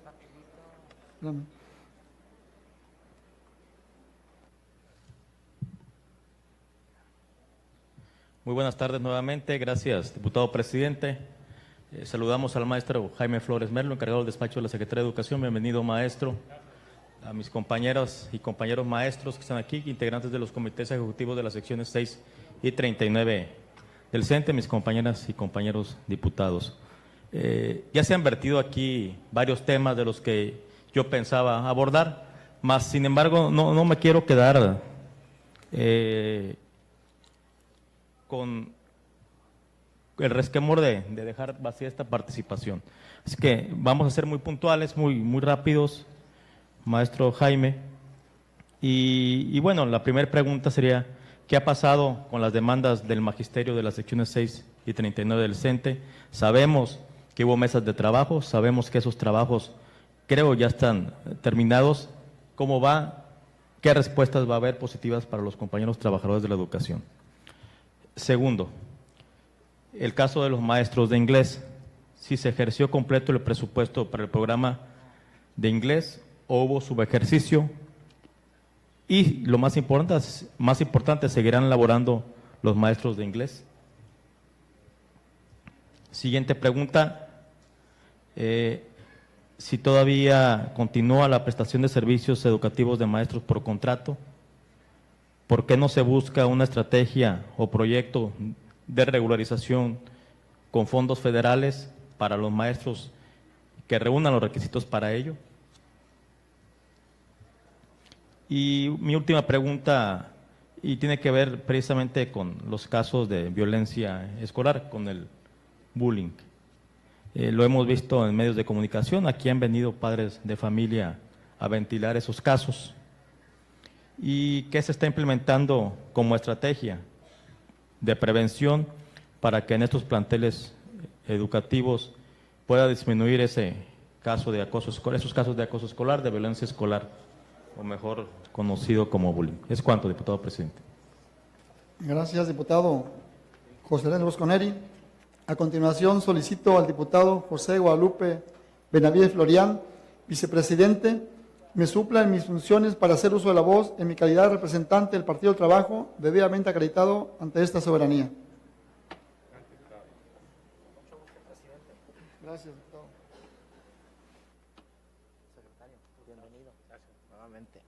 F: Muy buenas tardes nuevamente, gracias diputado presidente. Saludamos al maestro Jaime Flores Merlo, encargado del despacho de la Secretaría de Educación. Bienvenido, maestro. A mis compañeras y compañeros maestros que están aquí, integrantes de los comités ejecutivos de las secciones 6 y 39 del CENTE, mis compañeras y compañeros diputados. Ya se han vertido aquí varios temas de los que yo pensaba abordar, mas sin embargo no me quiero quedar con el resquemor de dejar vacía esta participación. Así que vamos a ser muy puntuales, muy rápidos, maestro Jaime. Y bueno, la primera pregunta sería, ¿qué ha pasado con las demandas del magisterio de las secciones 6 y 39 del CENTE? Sabemos que hubo mesas de trabajo, sabemos que esos trabajos creo ya están terminados. ¿Cómo va? ¿Qué respuestas va a haber positivas para los compañeros trabajadores de la educación? Segundo, el caso de los maestros de inglés, si se ejerció completo el presupuesto para el programa de inglés o hubo subejercicio, y lo más importante, ¿seguirán laborando los maestros de inglés? Siguiente pregunta, si todavía continúa la prestación de servicios educativos de maestros por contrato, ¿por qué no se busca una estrategia o proyecto de regularización con fondos federales para los maestros que reúnan los requisitos para ello? Y mi última pregunta, y tiene que ver precisamente con los casos de violencia escolar, con el bullying. Lo hemos visto en medios de comunicación, aquí han venido padres de familia a ventilar esos casos. ¿Y qué se está implementando como estrategia de prevención para que en estos planteles educativos pueda disminuir ese caso de acoso escolar, esos casos de acoso escolar, de violencia escolar, o mejor conocido como bullying? Es cuanto, diputado presidente.
B: Gracias, diputado José Adrián Orozco Neri. A continuación solicito al diputado José Guadalupe Benavides Florián, vicepresidente, me supla en mis funciones para hacer uso de la voz en mi calidad de representante del Partido del Trabajo, debidamente acreditado ante esta soberanía. Gracias, diputado.
D: Secretario, bienvenido. Gracias, nuevamente.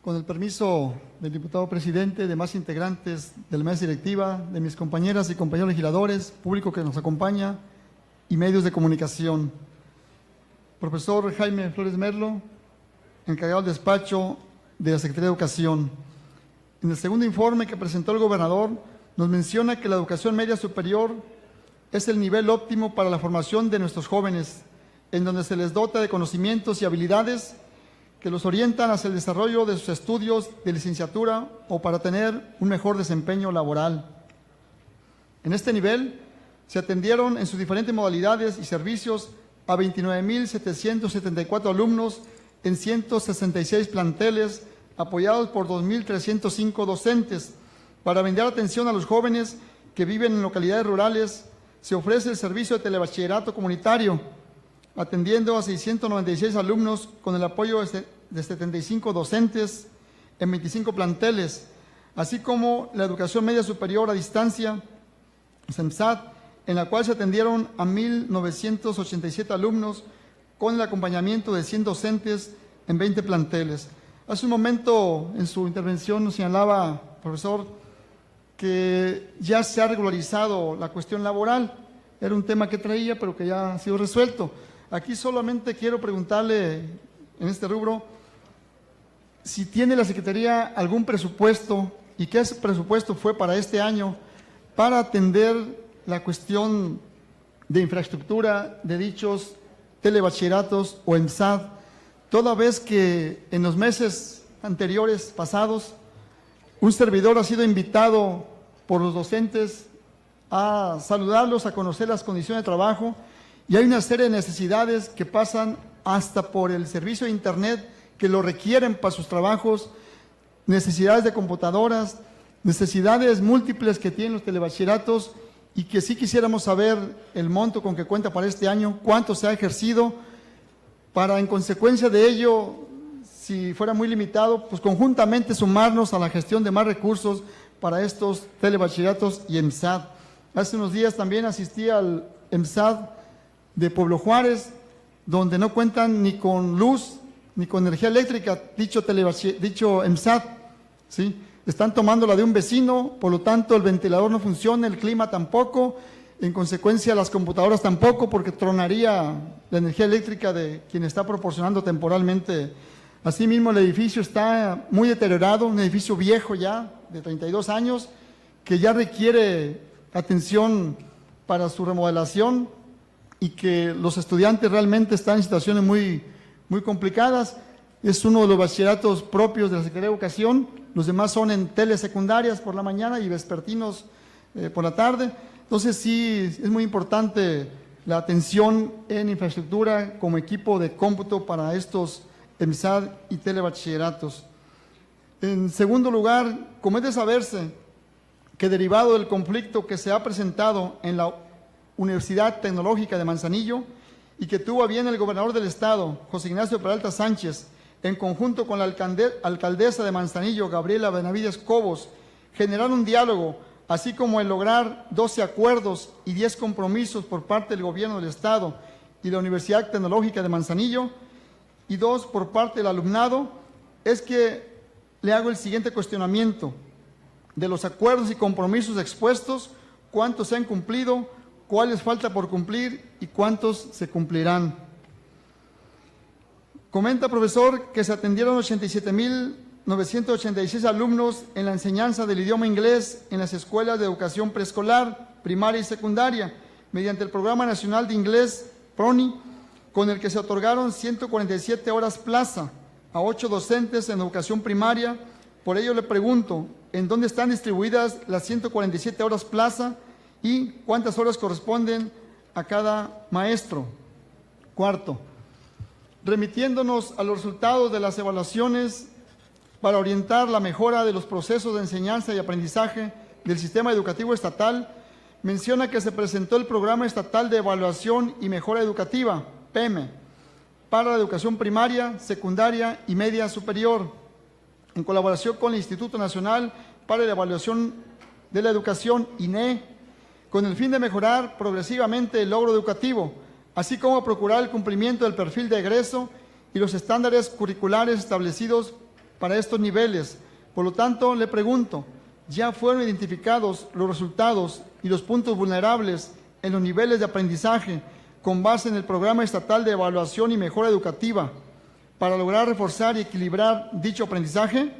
B: Con el permiso del diputado presidente, demás integrantes de la mesa directiva, de mis compañeras y compañeros legisladores, público que nos acompaña y medios de comunicación. profesor Jaime Flores Merlo, encargado del despacho de la Secretaría de Educación. En el segundo informe que presentó el gobernador, nos menciona que la educación media superior es el nivel óptimo para la formación de nuestros jóvenes, en donde se les dota de conocimientos y habilidades que los orientan hacia el desarrollo de sus estudios de licenciatura o para tener un mejor desempeño laboral. En este nivel se atendieron en sus diferentes modalidades y servicios a 29.774 alumnos en 166 planteles, apoyados por 2.305 docentes. Para brindar atención a los jóvenes que viven en localidades rurales, se ofrece el servicio de telebachillerato comunitario, atendiendo a 696 alumnos con el apoyo de 75 docentes en 25 planteles, así como la educación media superior a distancia, SEMSAT, en la cual se atendieron a 1.987 alumnos con el acompañamiento de 100 docentes en 20 planteles. Hace un momento en su intervención nos señalaba, profesor, que ya se ha regularizado la cuestión laboral. Era un tema que traía, pero que ya ha sido resuelto. Aquí solamente quiero preguntarle, en este rubro, si tiene la Secretaría algún presupuesto y qué presupuesto fue para este año para atender la cuestión de infraestructura de dichos telebachilleratos o EMSAD, toda vez que en los meses anteriores, pasados, un servidor ha sido invitado por los docentes a saludarlos, a conocer las condiciones de trabajo, y hay una serie de necesidades que pasan hasta por el servicio de Internet que lo requieren para sus trabajos, necesidades de computadoras, necesidades múltiples que tienen los telebachilleratos, y que sí quisiéramos saber el monto con que cuenta para este año, cuánto se ha ejercido, para en consecuencia de ello, si fuera muy limitado, pues conjuntamente sumarnos a la gestión de más recursos para estos telebachilleratos y EMSAD. Hace unos días también asistí al EMSAD de Pueblo Juárez, donde no cuentan ni con luz ni con energía eléctrica, dicho EMSAD, ¿sí? Están tomando la de un vecino, por lo tanto el ventilador no funciona, el clima tampoco, en consecuencia las computadoras tampoco, porque tronaría la energía eléctrica de quien está proporcionando temporalmente. Asimismo, el edificio está muy deteriorado, un edificio viejo ya, de 32 años, que ya requiere atención para su remodelación y que los estudiantes realmente están en situaciones muy complicadas. Es uno de los bachilleratos propios de la Secretaría de Educación, los demás son en telesecundarias por la mañana y vespertinos por la tarde. Entonces sí, es muy importante la atención en infraestructura como equipo de cómputo para estos EMSAD y telebachilleratos. En segundo lugar, como es de saberse que derivado del conflicto que se ha presentado en la Universidad Tecnológica de Manzanillo y que tuvo a bien el gobernador del estado, José Ignacio Peralta Sánchez, en conjunto con la alcaldesa de Manzanillo, Gabriela Benavides Cobos, generar un diálogo, así como el lograr 12 acuerdos y 10 compromisos por parte del gobierno del estado y la Universidad Tecnológica de Manzanillo, y 2 por parte del alumnado, es que le hago el siguiente cuestionamiento. De los acuerdos y compromisos expuestos, ¿cuántos se han cumplido? ¿Cuáles falta por cumplir? ¿Y cuántos se cumplirán? Comenta, profesor, que se atendieron 87.986 alumnos en la enseñanza del idioma inglés en las escuelas de educación preescolar, primaria y secundaria, mediante el Programa Nacional de Inglés, PRONI, con el que se otorgaron 147 horas plaza a 8 docentes en educación primaria. Por ello le pregunto, ¿en dónde están distribuidas las 147 horas plaza y cuántas horas corresponden a cada maestro? Cuarto, remitiéndonos a los resultados de las evaluaciones para orientar la mejora de los procesos de enseñanza y aprendizaje del sistema educativo estatal, menciona que se presentó el Programa Estatal de Evaluación y Mejora Educativa, PEME, para la educación primaria, secundaria y media superior, en colaboración con el Instituto Nacional para la Evaluación de la Educación, INE, con el fin de mejorar progresivamente el logro educativo, así como procurar el cumplimiento del perfil de egreso y los estándares curriculares establecidos para estos niveles. Por lo tanto, le pregunto, ¿ya fueron identificados los resultados y los puntos vulnerables en los niveles de aprendizaje con base en el Programa Estatal de Evaluación y Mejora Educativa para lograr reforzar y equilibrar dicho aprendizaje?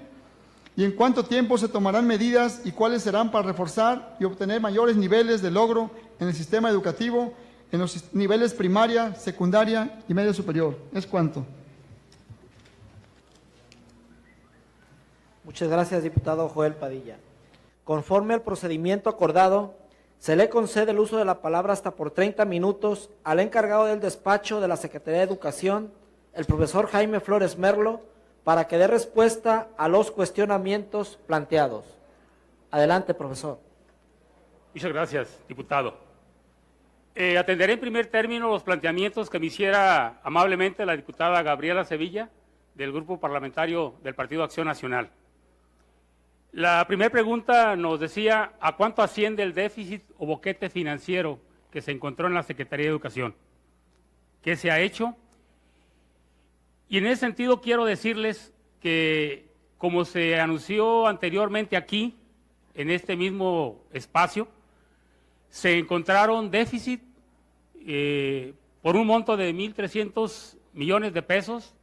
B: ¿Y en cuánto tiempo se tomarán medidas y cuáles serán para reforzar y obtener mayores niveles de logro en el sistema educativo en los niveles primaria, secundaria y media superior? ¿Es cuánto?
G: Muchas gracias, diputado Joel Padilla. Conforme al procedimiento acordado, se le concede el uso de la palabra hasta por 30 minutos al encargado del despacho de la Secretaría de Educación, el profesor Jaime Flores Merlo, para que dé respuesta a los cuestionamientos planteados. Adelante, profesor.
A: Muchas gracias, diputado. Atenderé en primer término los planteamientos que me hiciera amablemente la diputada Gabriela Sevilla, del Grupo Parlamentario del Partido Acción Nacional. La primera pregunta nos decía, ¿a cuánto asciende el déficit o boquete financiero que se encontró en la Secretaría de Educación? ¿Qué se ha hecho? Y en ese sentido quiero decirles que, como se anunció anteriormente aquí, en este mismo espacio, se encontraron déficit por un monto de 1.300 millones de pesos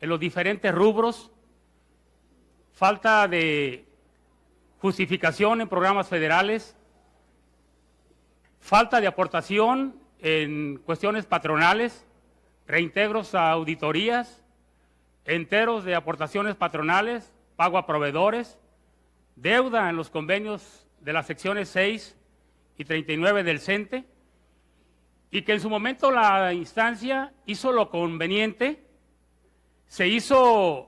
A: en los diferentes rubros, falta de justificación en programas federales, falta de aportación en cuestiones patronales, reintegros a auditorías, enteros de aportaciones patronales, pago a proveedores, deuda en los convenios de las secciones 6 y 39 del CENTE, y que en su momento la instancia hizo lo conveniente, se hizo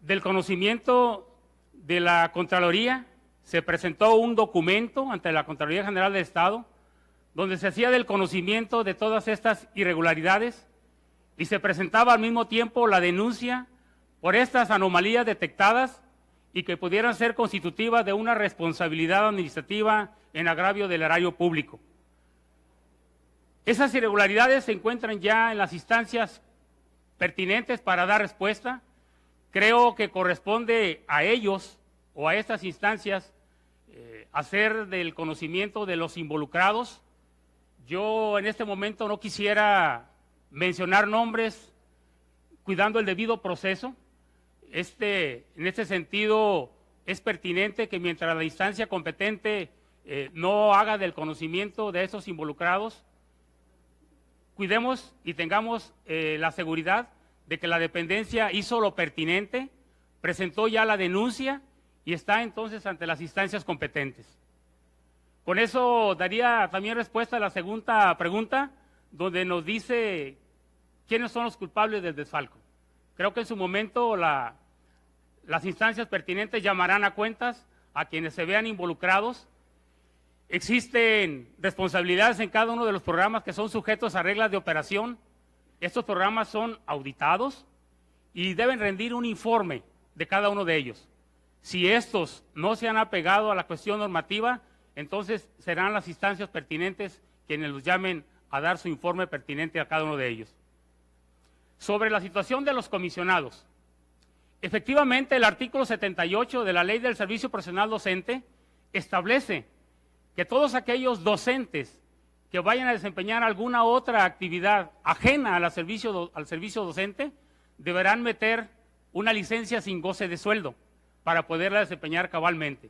A: del conocimiento de la Contraloría, se presentó un documento ante la Contraloría General del Estado, donde se hacía del conocimiento de todas estas irregularidades y se presentaba al mismo tiempo la denuncia por estas anomalías detectadas y que pudieran ser constitutivas de una responsabilidad administrativa en agravio del erario público. Esas irregularidades se encuentran ya en las instancias pertinentes para dar respuesta. Creo que corresponde a ellos o a estas instancias hacer del conocimiento de los involucrados. Yo en este momento no quisiera mencionar nombres, cuidando el debido proceso. En este sentido es pertinente que mientras la instancia competente no haga del conocimiento de esos involucrados, cuidemos y tengamos la seguridad de que la dependencia hizo lo pertinente, presentó ya la denuncia y está entonces ante las instancias competentes. Con eso daría también respuesta a la segunda pregunta, donde nos dice quiénes son los culpables del desfalco. Creo que en su momento las instancias pertinentes llamarán a cuentas a quienes se vean involucrados. Existen responsabilidades en cada uno de los programas que son sujetos a reglas de operación. Estos programas son auditados y deben rendir un informe de cada uno de ellos. Si estos no se han apegado a la cuestión normativa, entonces serán las instancias pertinentes quienes los llamen a dar su informe pertinente a cada uno de ellos. Sobre la situación de los comisionados, efectivamente el artículo 78 de la Ley del Servicio Profesional Docente establece que todos aquellos docentes que vayan a desempeñar alguna otra actividad ajena al servicio docente deberán meter una licencia sin goce de sueldo para poderla desempeñar cabalmente.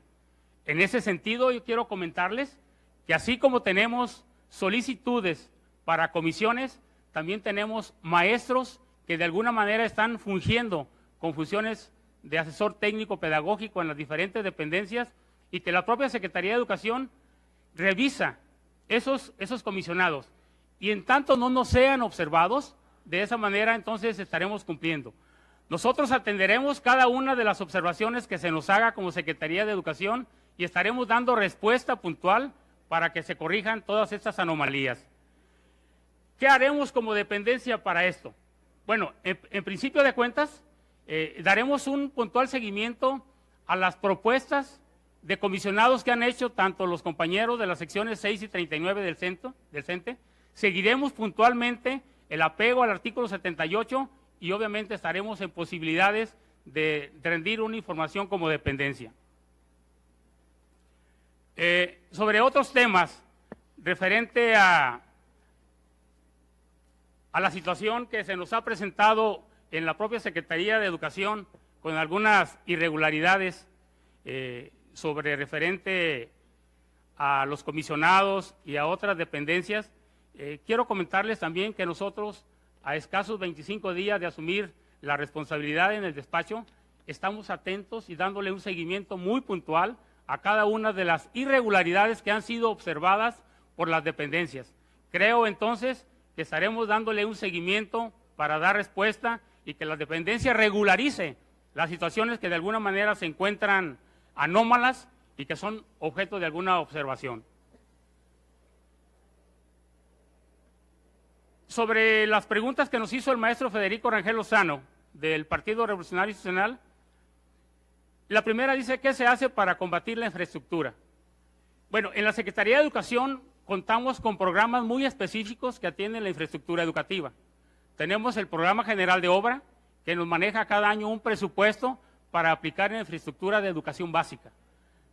A: En ese sentido, yo quiero comentarles que así como tenemos solicitudes para comisiones, también tenemos maestros que de alguna manera están fungiendo con funciones de asesor técnico pedagógico en las diferentes dependencias y que la propia Secretaría de Educación revisa esos comisionados. Y en tanto no nos sean observados, de esa manera entonces estaremos cumpliendo. Nosotros atenderemos cada una de las observaciones que se nos haga como Secretaría de Educación y estaremos dando respuesta puntual para que se corrijan todas estas anomalías. ¿Qué haremos como dependencia para esto? Bueno, en principio de cuentas, daremos un puntual seguimiento a las propuestas de comisionados que han hecho tanto los compañeros de las secciones 6 y 39 del CENTE. Seguiremos puntualmente el apego al artículo 78 y obviamente estaremos en posibilidades de rendir una información como dependencia. Sobre otros temas referente a a la situación que se nos ha presentado en la propia Secretaría de Educación con algunas irregularidades sobre referente a los comisionados y a otras dependencias, quiero comentarles también que nosotros, a escasos 25 días de asumir la responsabilidad en el despacho, estamos atentos y dándole un seguimiento muy puntual a cada una de las irregularidades que han sido observadas por las dependencias. Creo entonces que estaremos dándole un seguimiento para dar respuesta y que la dependencia regularice las situaciones que de alguna manera se encuentran anómalas y que son objeto de alguna observación. Sobre las preguntas que nos hizo el maestro Federico Rangel Lozano, del Partido Revolucionario Institucional, la primera dice, ¿qué se hace para combatir la infraestructura? Bueno, en la Secretaría de Educación contamos con programas muy específicos que atienden la infraestructura educativa. Tenemos el Programa General de Obra, que nos maneja cada año un presupuesto para aplicar en infraestructura de educación básica.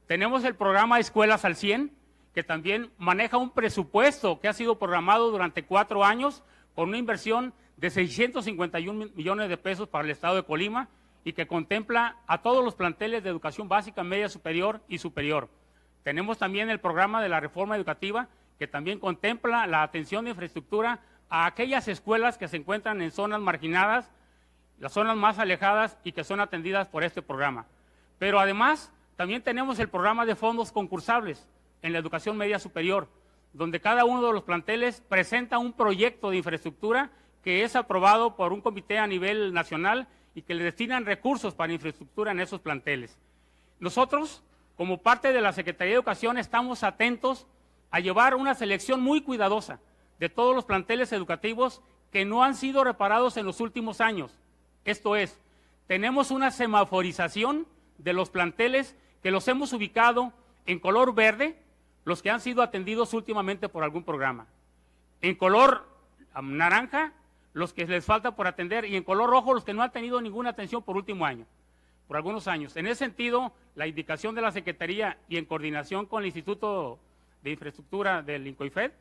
A: Tenemos el programa Escuelas al 100, que también maneja un presupuesto que ha sido programado durante 4 años con una inversión de 651 millones de pesos para el Estado de Colima y que contempla a todos los planteles de educación básica, media superior y superior. Tenemos también el programa de la reforma educativa, que también contempla la atención de infraestructura a aquellas escuelas que se encuentran en zonas marginadas, las zonas más alejadas y que son atendidas por este programa. Pero además, también tenemos el programa de fondos concursables en la educación media superior, donde cada uno de los planteles presenta un proyecto de infraestructura que es aprobado por un comité a nivel nacional y que le destinan recursos para infraestructura en esos planteles. Nosotros, como parte de la Secretaría de Educación, estamos atentos a llevar una selección muy cuidadosa de todos los planteles educativos que no han sido reparados en los últimos años. Esto es, tenemos una semaforización de los planteles que los hemos ubicado en color verde, los que han sido atendidos últimamente por algún programa. En color naranja, los que les falta por atender, y en color rojo, los que no han tenido ninguna atención por último año, por algunos años. En ese sentido, la indicación de la Secretaría y en coordinación con el Instituto de Infraestructura del INCOIFED,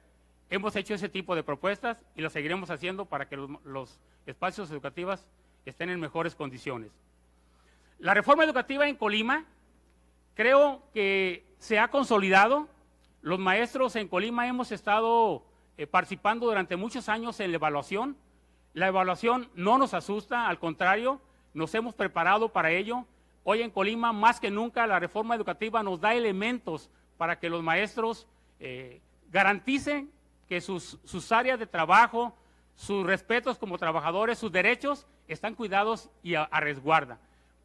A: hemos hecho ese tipo de propuestas y lo seguiremos haciendo para que los espacios educativos estén en mejores condiciones. La reforma educativa en Colima, creo que se ha consolidado. Los maestros en Colima hemos estado participando durante muchos años en la evaluación. La evaluación no nos asusta, al contrario, nos hemos preparado para ello. Hoy en Colima, más que nunca, la reforma educativa nos da elementos para que los maestros garanticen que sus áreas de trabajo, sus respetos como trabajadores, sus derechos, están cuidados y a resguarda.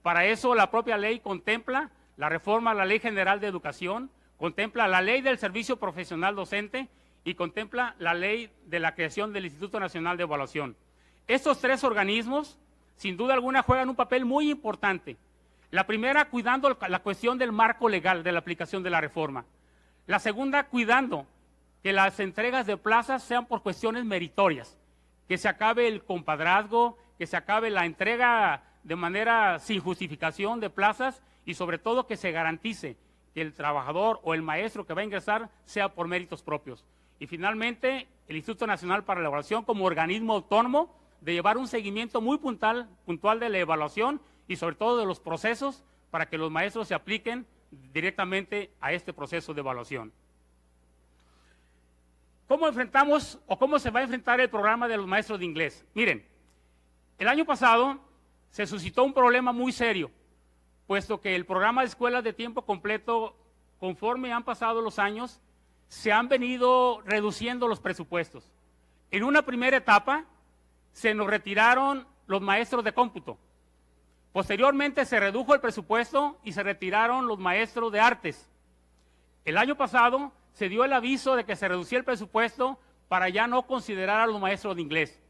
A: Para eso la propia ley contempla la reforma a la Ley General de Educación, contempla la Ley del Servicio Profesional Docente y contempla la ley de la creación del Instituto Nacional de Evaluación. Estos 3 organismos, sin duda alguna, juegan un papel muy importante. La primera, cuidando la cuestión del marco legal de la aplicación de la reforma. La segunda, cuidando que las entregas de plazas sean por cuestiones meritorias, que se acabe el compadrazgo, que se acabe la entrega de manera sin justificación de plazas y sobre todo que se garantice que el trabajador o el maestro que va a ingresar sea por méritos propios. Y finalmente, el Instituto Nacional para la Evaluación como organismo autónomo de llevar un seguimiento muy puntual de la evaluación y sobre todo de los procesos para que los maestros se apliquen directamente a este proceso de evaluación. ¿Cómo enfrentamos o cómo se va a enfrentar el programa de los maestros de inglés? Miren, el año pasado se suscitó un problema muy serio, puesto que el programa de escuelas de tiempo completo, conforme han pasado los años, se han venido reduciendo los presupuestos. En una primera etapa se nos retiraron los maestros de cómputo. Posteriormente se redujo el presupuesto y se retiraron los maestros de artes. El año pasado se dio el aviso de que se reducía el presupuesto para ya no considerar a los maestros de inglés.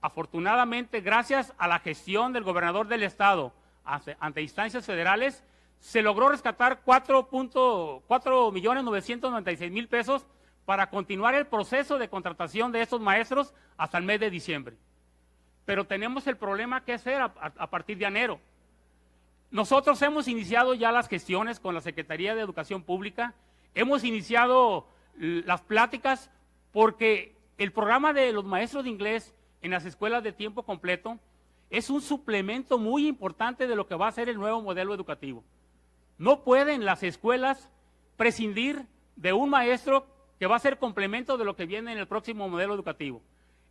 A: Afortunadamente, gracias a la gestión del gobernador del estado ante instancias federales, se logró rescatar 4.996.000 pesos para continuar el proceso de contratación de estos maestros hasta el mes de diciembre. Pero tenemos el problema que hacer a partir de enero. Nosotros hemos iniciado ya las gestiones con la Secretaría de Educación Pública, hemos iniciado las pláticas porque el programa de los maestros de inglés en las escuelas de tiempo completo es un suplemento muy importante de lo que va a ser el nuevo modelo educativo. No pueden las escuelas prescindir de un maestro que va a ser complemento de lo que viene en el próximo modelo educativo.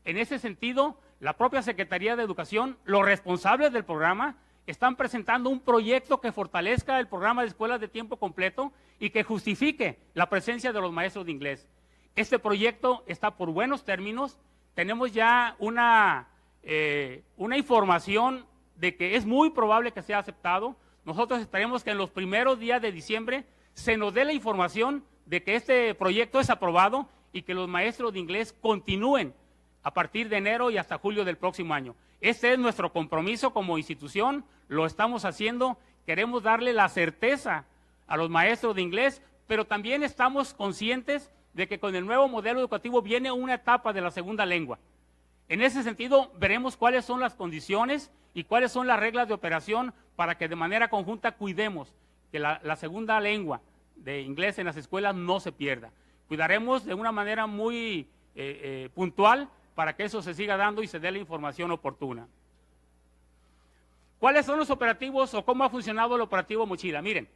A: En ese sentido, la propia Secretaría de Educación, los responsables del programa, están presentando un proyecto que fortalezca el programa de escuelas de tiempo completo y que justifique la presencia de los maestros de inglés. Este proyecto está por buenos términos. Tenemos ya una información de que es muy probable que sea aceptado. Nosotros esperemos que en los primeros días de diciembre se nos dé la información de que este proyecto es aprobado y que los maestros de inglés continúen a partir de enero y hasta julio del próximo año. Este es nuestro compromiso como institución, lo estamos haciendo, queremos darle la certeza a los maestros de inglés, pero también estamos conscientes de que con el nuevo modelo educativo viene una etapa de la segunda lengua. En ese sentido, veremos cuáles son las condiciones y cuáles son las reglas de operación para que de manera conjunta cuidemos que la segunda lengua de inglés en las escuelas no se pierda. Cuidaremos de una manera muy puntual para que eso se siga dando y se dé la información oportuna. ¿Cuáles son los operativos o cómo ha funcionado el operativo Mochila? Miren,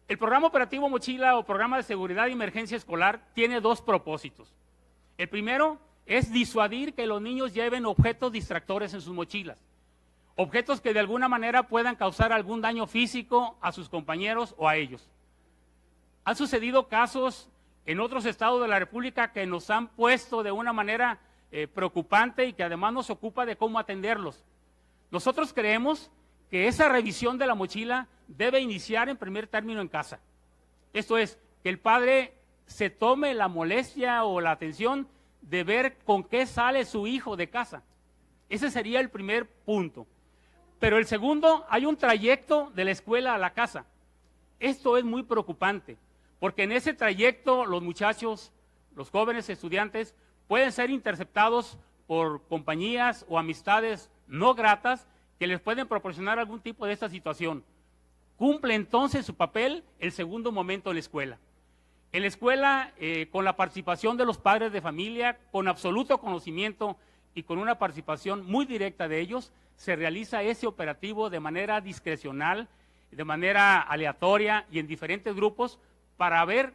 A: el programa operativo Mochila o programa de seguridad y emergencia escolar tiene dos propósitos. El primero es disuadir que los niños lleven objetos distractores en sus mochilas, objetos que de alguna manera puedan causar algún daño físico a sus compañeros o a ellos. Han sucedido casos en otros estados de la República que nos han puesto de una manera preocupante y que además nos ocupa de cómo atenderlos. Nosotros creemos que esa revisión de la mochila debe iniciar en primer término en casa. Esto es, que el padre se tome la molestia o la atención de ver con qué sale su hijo de casa. Ese sería el primer punto. Pero el segundo, hay un trayecto de la escuela a la casa. Esto es muy preocupante, porque en ese trayecto los muchachos, los jóvenes estudiantes, pueden ser interceptados por compañías o amistades no gratas que les pueden proporcionar algún tipo de esta situación. Cumple entonces su papel el segundo momento en la escuela. En la escuela, con la participación de los padres de familia, con absoluto conocimiento y con una participación muy directa de ellos, se realiza ese operativo de manera discrecional, de manera aleatoria y en diferentes grupos para ver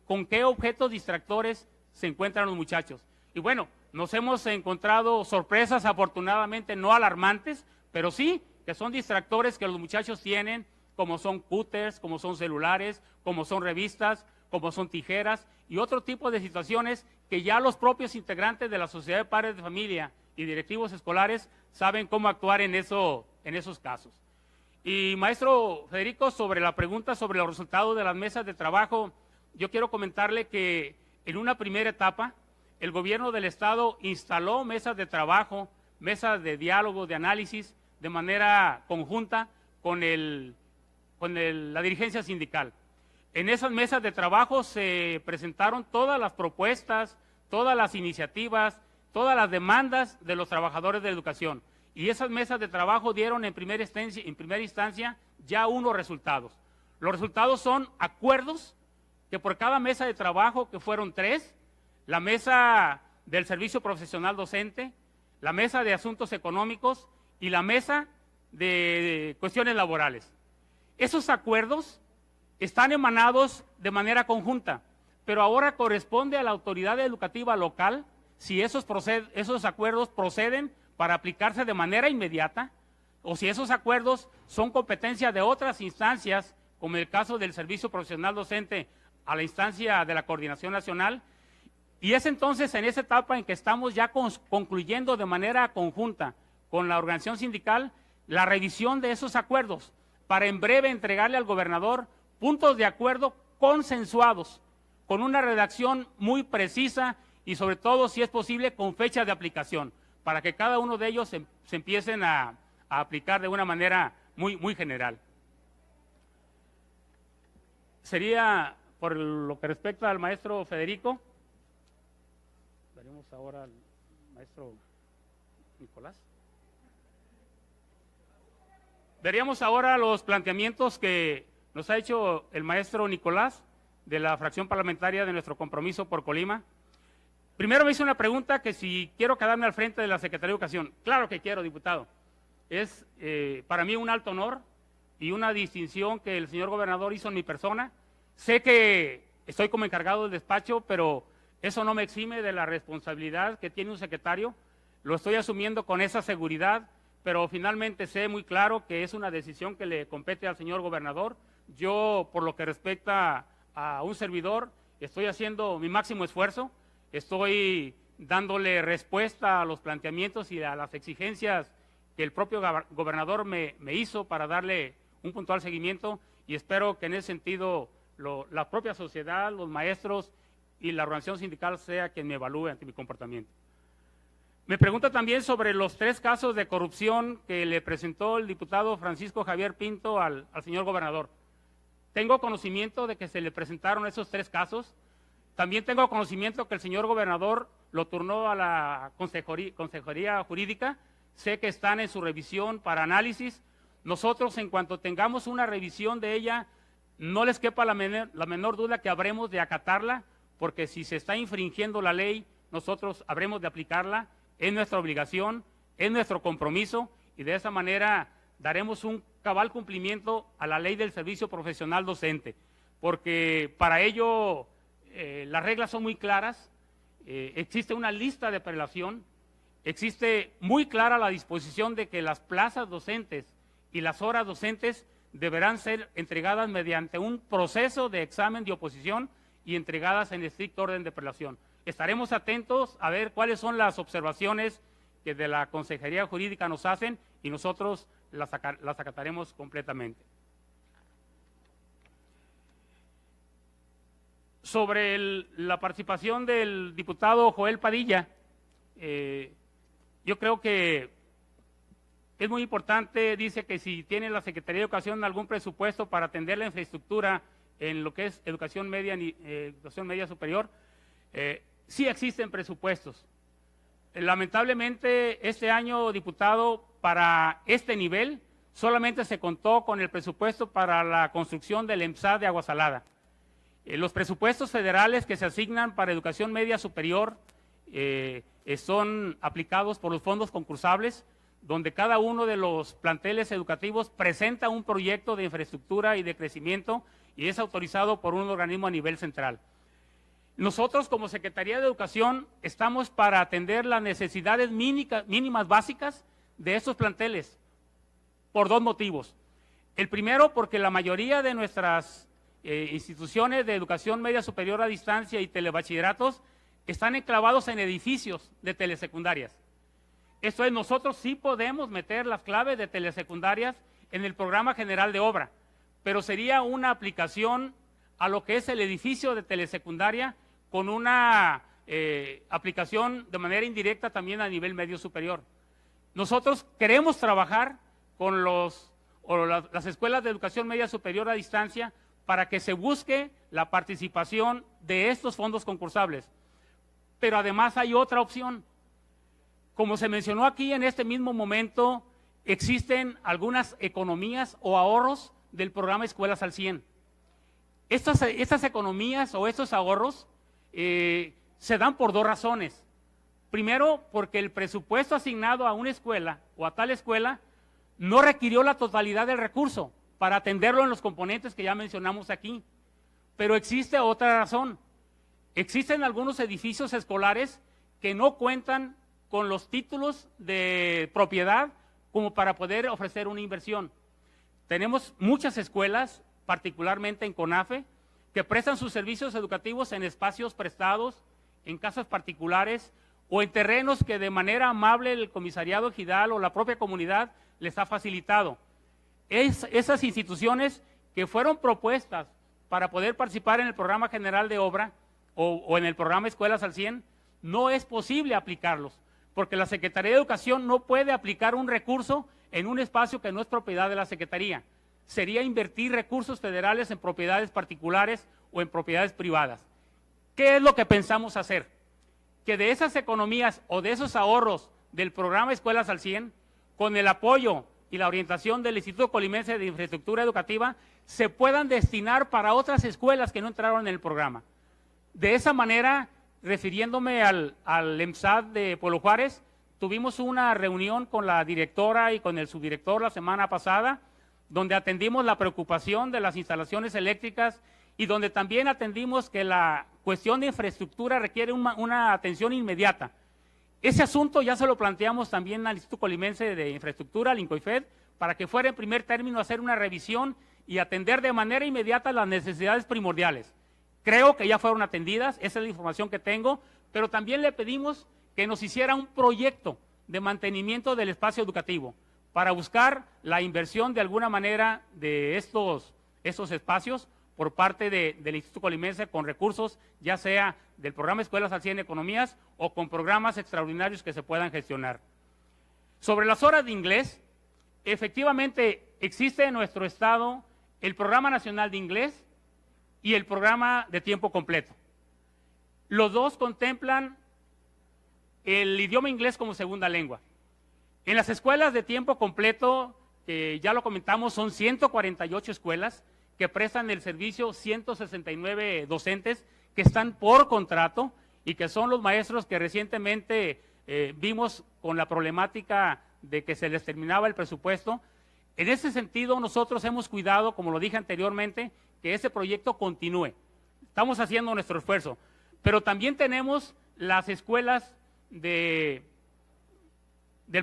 A: con qué objetos distractores se encuentran los muchachos. Y bueno, nos hemos encontrado sorpresas afortunadamente no alarmantes, pero sí que son distractores que los muchachos tienen, como son cúters, como son celulares, como son revistas, como son tijeras y otro tipo de situaciones que ya los propios integrantes de la Sociedad de Padres de Familia y directivos escolares saben cómo actuar en esos casos. Y maestro Federico, sobre la pregunta sobre los resultados de las mesas de trabajo, yo quiero comentarle que en una primera etapa el gobierno del estado instaló mesas de trabajo, mesas de diálogo, de análisis, de manera conjunta con la dirigencia sindical. En esas mesas de trabajo se presentaron todas las propuestas, todas las iniciativas, todas las demandas de los trabajadores de educación. Y esas mesas de trabajo dieron en primera instancia ya unos resultados. Los resultados son acuerdos que por cada mesa de trabajo, que fueron 3, la mesa del servicio profesional docente, la mesa de asuntos económicos y la mesa de cuestiones laborales. Esos acuerdos están emanados de manera conjunta, pero ahora corresponde a la autoridad educativa local si esos acuerdos proceden para aplicarse de manera inmediata o si esos acuerdos son competencia de otras instancias, como el caso del servicio profesional docente a la instancia de la Coordinación Nacional. Y es entonces en esa etapa en que estamos ya concluyendo de manera conjunta con la organización sindical la revisión de esos acuerdos para en breve entregarle al gobernador puntos de acuerdo consensuados, con una redacción muy precisa y sobre todo, si es posible, con fecha de aplicación, para que cada uno de ellos se empiecen a aplicar de una manera muy general. Sería, por lo que respecta al maestro Federico, veremos ahora al maestro Nicolás. Veríamos ahora los planteamientos que nos ha hecho el maestro Nicolás de la fracción parlamentaria de nuestro compromiso por Colima. Primero me hizo una pregunta que si quiero quedarme al frente de la Secretaría de Educación. Claro que quiero, diputado. Es para mí un alto honor y una distinción que el señor gobernador hizo en mi persona. Sé que estoy como encargado del despacho, pero eso no me exime de la responsabilidad que tiene un secretario. Lo estoy asumiendo con esa seguridad, pero finalmente sé muy claro que es una decisión que le compete al señor gobernador. Yo, por lo que respecta a un servidor, estoy haciendo mi máximo esfuerzo, estoy dándole respuesta a los planteamientos y a las exigencias que el propio gobernador me hizo para darle un puntual seguimiento, y espero que en ese sentido la propia sociedad, los maestros y la organización sindical sea quien me evalúe ante mi comportamiento. Me pregunta también sobre los 3 casos de corrupción que le presentó el diputado Francisco Javier Pinto al señor gobernador. Tengo conocimiento de que se le presentaron esos 3 casos. También tengo conocimiento que el señor gobernador lo turnó a la Consejería Jurídica. Sé que están en su revisión para análisis. Nosotros, en cuanto tengamos una revisión de ella, no les quepa la menor duda que habremos de acatarla, porque si se está infringiendo la ley, nosotros habremos de aplicarla. Es nuestra obligación, es nuestro compromiso, y de esa manera daremos un cabal cumplimiento a la ley del servicio profesional docente, porque para ello las reglas son muy claras, existe una lista de prelación, existe muy clara la disposición de que las plazas docentes y las horas docentes deberán ser entregadas mediante un proceso de examen de oposición y entregadas en estricto orden de prelación. Estaremos atentos a ver cuáles son las observaciones que de la Consejería Jurídica nos hacen, y nosotros las acataremos completamente. Sobre la participación del diputado Joel Padilla, yo creo que es muy importante. Dice que si tiene la Secretaría de Educación algún presupuesto para atender la infraestructura en lo que es educación media superior, sí existen presupuestos. Lamentablemente, este año, diputado, para este nivel solamente se contó con el presupuesto para la construcción del EMSAD de Agua Salada. Los presupuestos federales que se asignan para educación media superior son aplicados por los fondos concursables, donde cada uno de los planteles educativos presenta un proyecto de infraestructura y de crecimiento, y es autorizado por un organismo a nivel central. Nosotros, como Secretaría de Educación, estamos para atender las necesidades mínimas básicas de estos planteles, por 2 motivos. El primero, porque la mayoría de nuestras instituciones de educación media superior a distancia y telebachilleratos están enclavados en edificios de telesecundarias. Esto es, nosotros sí podemos meter las claves de telesecundarias en el programa general de obra, pero sería una aplicación a lo que es el edificio de telesecundaria, con una aplicación de manera indirecta también a nivel medio superior. Nosotros queremos trabajar con las escuelas de educación media superior a distancia para que se busque la participación de estos fondos concursables. Pero además hay otra opción. Como se mencionó aquí, en este mismo momento existen algunas economías o ahorros del programa Escuelas al 100. Estas economías o estos ahorros se dan por 2 razones. Primero, porque el presupuesto asignado a una escuela o a tal escuela no requirió la totalidad del recurso para atenderlo en los componentes que ya mencionamos aquí. Pero existe otra razón. Existen algunos edificios escolares que no cuentan con los títulos de propiedad como para poder ofrecer una inversión. Tenemos muchas escuelas, particularmente en CONAFE, que prestan sus servicios educativos en espacios prestados, en casas particulares o en terrenos que de manera amable el comisariado ejidal o la propia comunidad les ha facilitado. Esas instituciones que fueron propuestas para poder participar en el programa general de obra o en el programa Escuelas al 100, no es posible aplicarlos, porque la Secretaría de Educación no puede aplicar un recurso en un espacio que no es propiedad de la Secretaría. Sería invertir recursos federales en propiedades particulares o en propiedades privadas. ¿Qué es lo que pensamos hacer? Que de esas economías o de esos ahorros del programa Escuelas al 100, con el apoyo y la orientación del Instituto Colimense de Infraestructura Educativa, se puedan destinar para otras escuelas que no entraron en el programa. De esa manera refiriéndome al EMSAT de Pueblo Juárez, tuvimos una reunión con la directora y con el subdirector la semana pasada, donde atendimos la preocupación de las instalaciones eléctricas y donde también atendimos que la cuestión de infraestructura requiere una atención inmediata. Ese asunto ya se lo planteamos también al Instituto Colimense de Infraestructura, al INCOIFED, para que fuera en primer término hacer una revisión y atender de manera inmediata las necesidades primordiales. Creo que ya fueron atendidas, esa es la información que tengo, pero también le pedimos que nos hiciera un proyecto de mantenimiento del espacio educativo para buscar la inversión de alguna manera de estos espacios por parte del Instituto Colimense con recursos, ya sea del programa Escuelas al 100 Economías o con programas extraordinarios que se puedan gestionar. Sobre las horas de inglés, efectivamente existe en nuestro estado el Programa Nacional de Inglés y el programa de tiempo completo. Los dos contemplan el idioma inglés como segunda lengua. En las escuelas de tiempo completo, que ya lo comentamos, son 148 escuelas que prestan el servicio, 169 docentes que están por contrato y que son los maestros que recientemente vimos con la problemática de que se les terminaba el presupuesto. En ese sentido, nosotros hemos cuidado, como lo dije anteriormente, que ese proyecto continúe. Estamos haciendo nuestro esfuerzo, pero también tenemos las escuelas del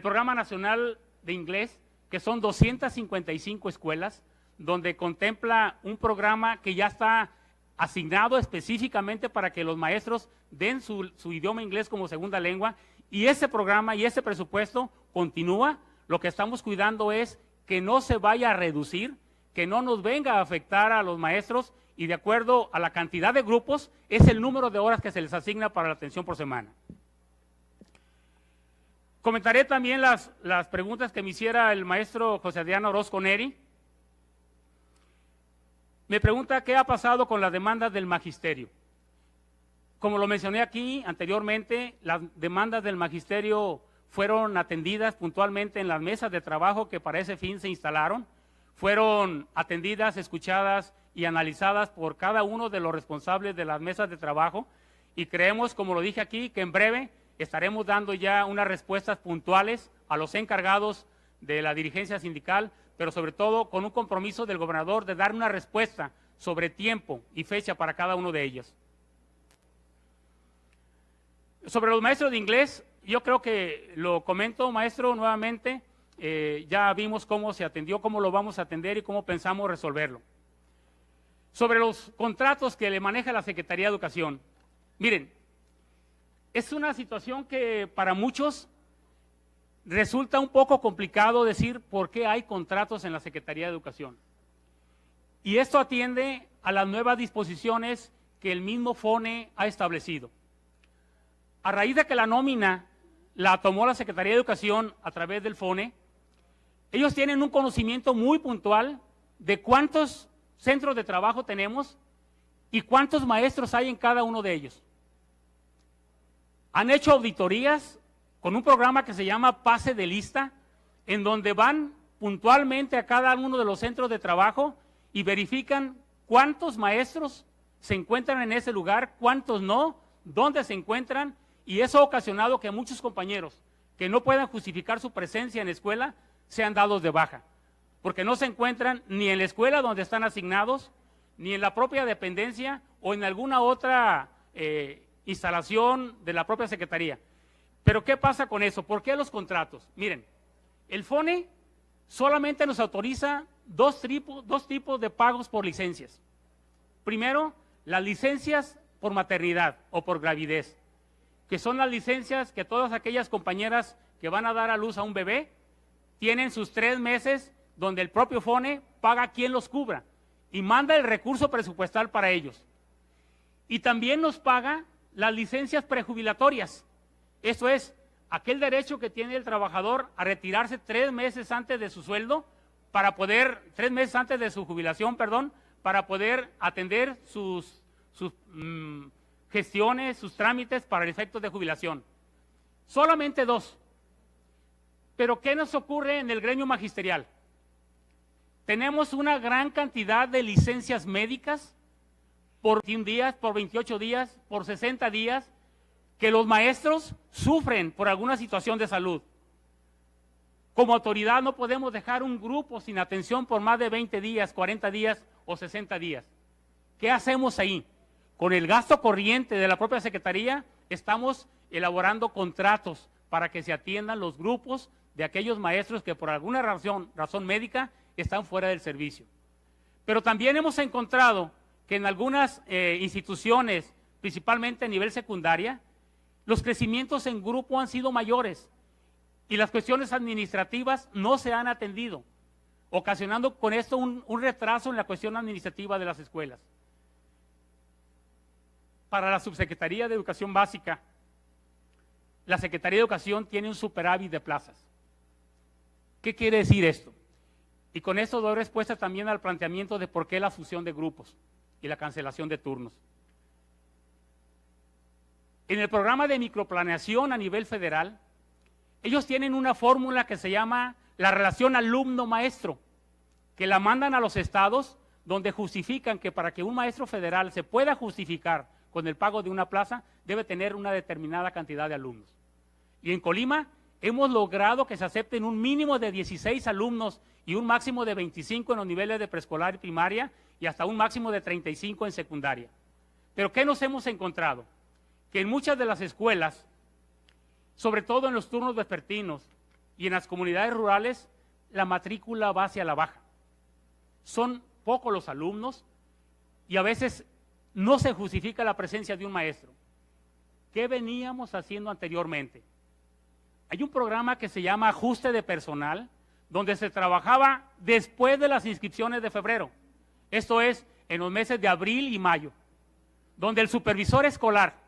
A: Programa Nacional de Inglés, que son 255 escuelas, donde contempla un programa que ya está asignado específicamente para que los maestros den su idioma inglés como segunda lengua, y ese programa y ese presupuesto continúa. Lo que estamos cuidando es que no se vaya a reducir, que no nos venga a afectar a los maestros, y de acuerdo a la cantidad de grupos, es el número de horas que se les asigna para la atención por semana. Comentaré también las preguntas que me hiciera el maestro José Adrián Orozco Neri. Me pregunta qué ha pasado con las demandas del magisterio. Como lo mencioné aquí anteriormente, las demandas del magisterio fueron atendidas puntualmente en las mesas de trabajo que para ese fin se instalaron, fueron atendidas, escuchadas y analizadas por cada uno de los responsables de las mesas de trabajo, y creemos, como lo dije aquí, que en breve estaremos dando ya unas respuestas puntuales a los encargados de la dirigencia sindical, pero sobre todo con un compromiso del gobernador de dar una respuesta sobre tiempo y fecha para cada uno de ellos. Sobre los maestros de inglés, yo creo que lo comento, maestro, nuevamente, ya vimos cómo se atendió, cómo lo vamos a atender y cómo pensamos resolverlo. Sobre los contratos que le maneja la Secretaría de Educación, miren, es una situación que para muchos resulta un poco complicado decir por qué hay contratos en la Secretaría de Educación. Y esto atiende a las nuevas disposiciones que el mismo FONE ha establecido. A raíz de que la nómina la tomó la Secretaría de Educación a través del FONE, ellos tienen un conocimiento muy puntual de cuántos centros de trabajo tenemos y cuántos maestros hay en cada uno de ellos. Han hecho auditorías con un programa que se llama Pase de Lista, en donde van puntualmente a cada uno de los centros de trabajo y verifican cuántos maestros se encuentran en ese lugar, cuántos no, dónde se encuentran, y eso ha ocasionado que muchos compañeros que no puedan justificar su presencia en la escuela sean dados de baja, porque no se encuentran ni en la escuela donde están asignados, ni en la propia dependencia o en alguna otra instalación de la propia Secretaría. Pero ¿qué pasa con eso? ¿Por qué los contratos? Miren, el FONE solamente nos autoriza dos tipos de pagos por licencias. Primero, las licencias por maternidad o por gravidez, que son las licencias que todas aquellas compañeras que van a dar a luz a un bebé tienen sus 3 meses donde el propio FONE paga quien los cubra y manda el recurso presupuestal para ellos. Y también nos paga las licencias prejubilatorias. Esto es, aquel derecho que tiene el trabajador a retirarse 3 meses antes de su sueldo, 3 meses antes de su jubilación, perdón, para poder atender sus gestiones, sus trámites para el efecto de jubilación. Solamente 2. Pero ¿qué nos ocurre en el gremio magisterial? Tenemos una gran cantidad de licencias médicas por 21 días, por 28 días, por 60 días, que los maestros sufren por alguna situación de salud. Como autoridad no podemos dejar un grupo sin atención por más de 20 días, 40 días o 60 días. ¿Qué hacemos ahí? Con el gasto corriente de la propia Secretaría estamos elaborando contratos para que se atiendan los grupos de aquellos maestros que por alguna razón médica están fuera del servicio. Pero también hemos encontrado que en algunas instituciones, principalmente a nivel secundaria, los crecimientos en grupo han sido mayores y las cuestiones administrativas no se han atendido, ocasionando con esto un retraso en la cuestión administrativa de las escuelas. Para la Subsecretaría de Educación Básica, la Secretaría de Educación tiene un superávit de plazas. ¿Qué quiere decir esto? Y con esto doy respuesta también al planteamiento de por qué la fusión de grupos y la cancelación de turnos. En el programa de microplaneación a nivel federal, ellos tienen una fórmula que se llama la relación alumno-maestro, que la mandan a los estados, donde justifican que para que un maestro federal se pueda justificar con el pago de una plaza, debe tener una determinada cantidad de alumnos. Y en Colima hemos logrado que se acepten un mínimo de 16 alumnos y un máximo de 25 en los niveles de preescolar y primaria y hasta un máximo de 35 en secundaria. Pero ¿qué nos hemos encontrado? Que en muchas de las escuelas, sobre todo en los turnos vespertinos y en las comunidades rurales, la matrícula va hacia la baja. Son pocos los alumnos y a veces no se justifica la presencia de un maestro. ¿Qué veníamos haciendo anteriormente? Hay un programa que se llama ajuste de personal, donde se trabajaba después de las inscripciones de febrero. Esto es, en los meses de abril y mayo, donde el supervisor escolar,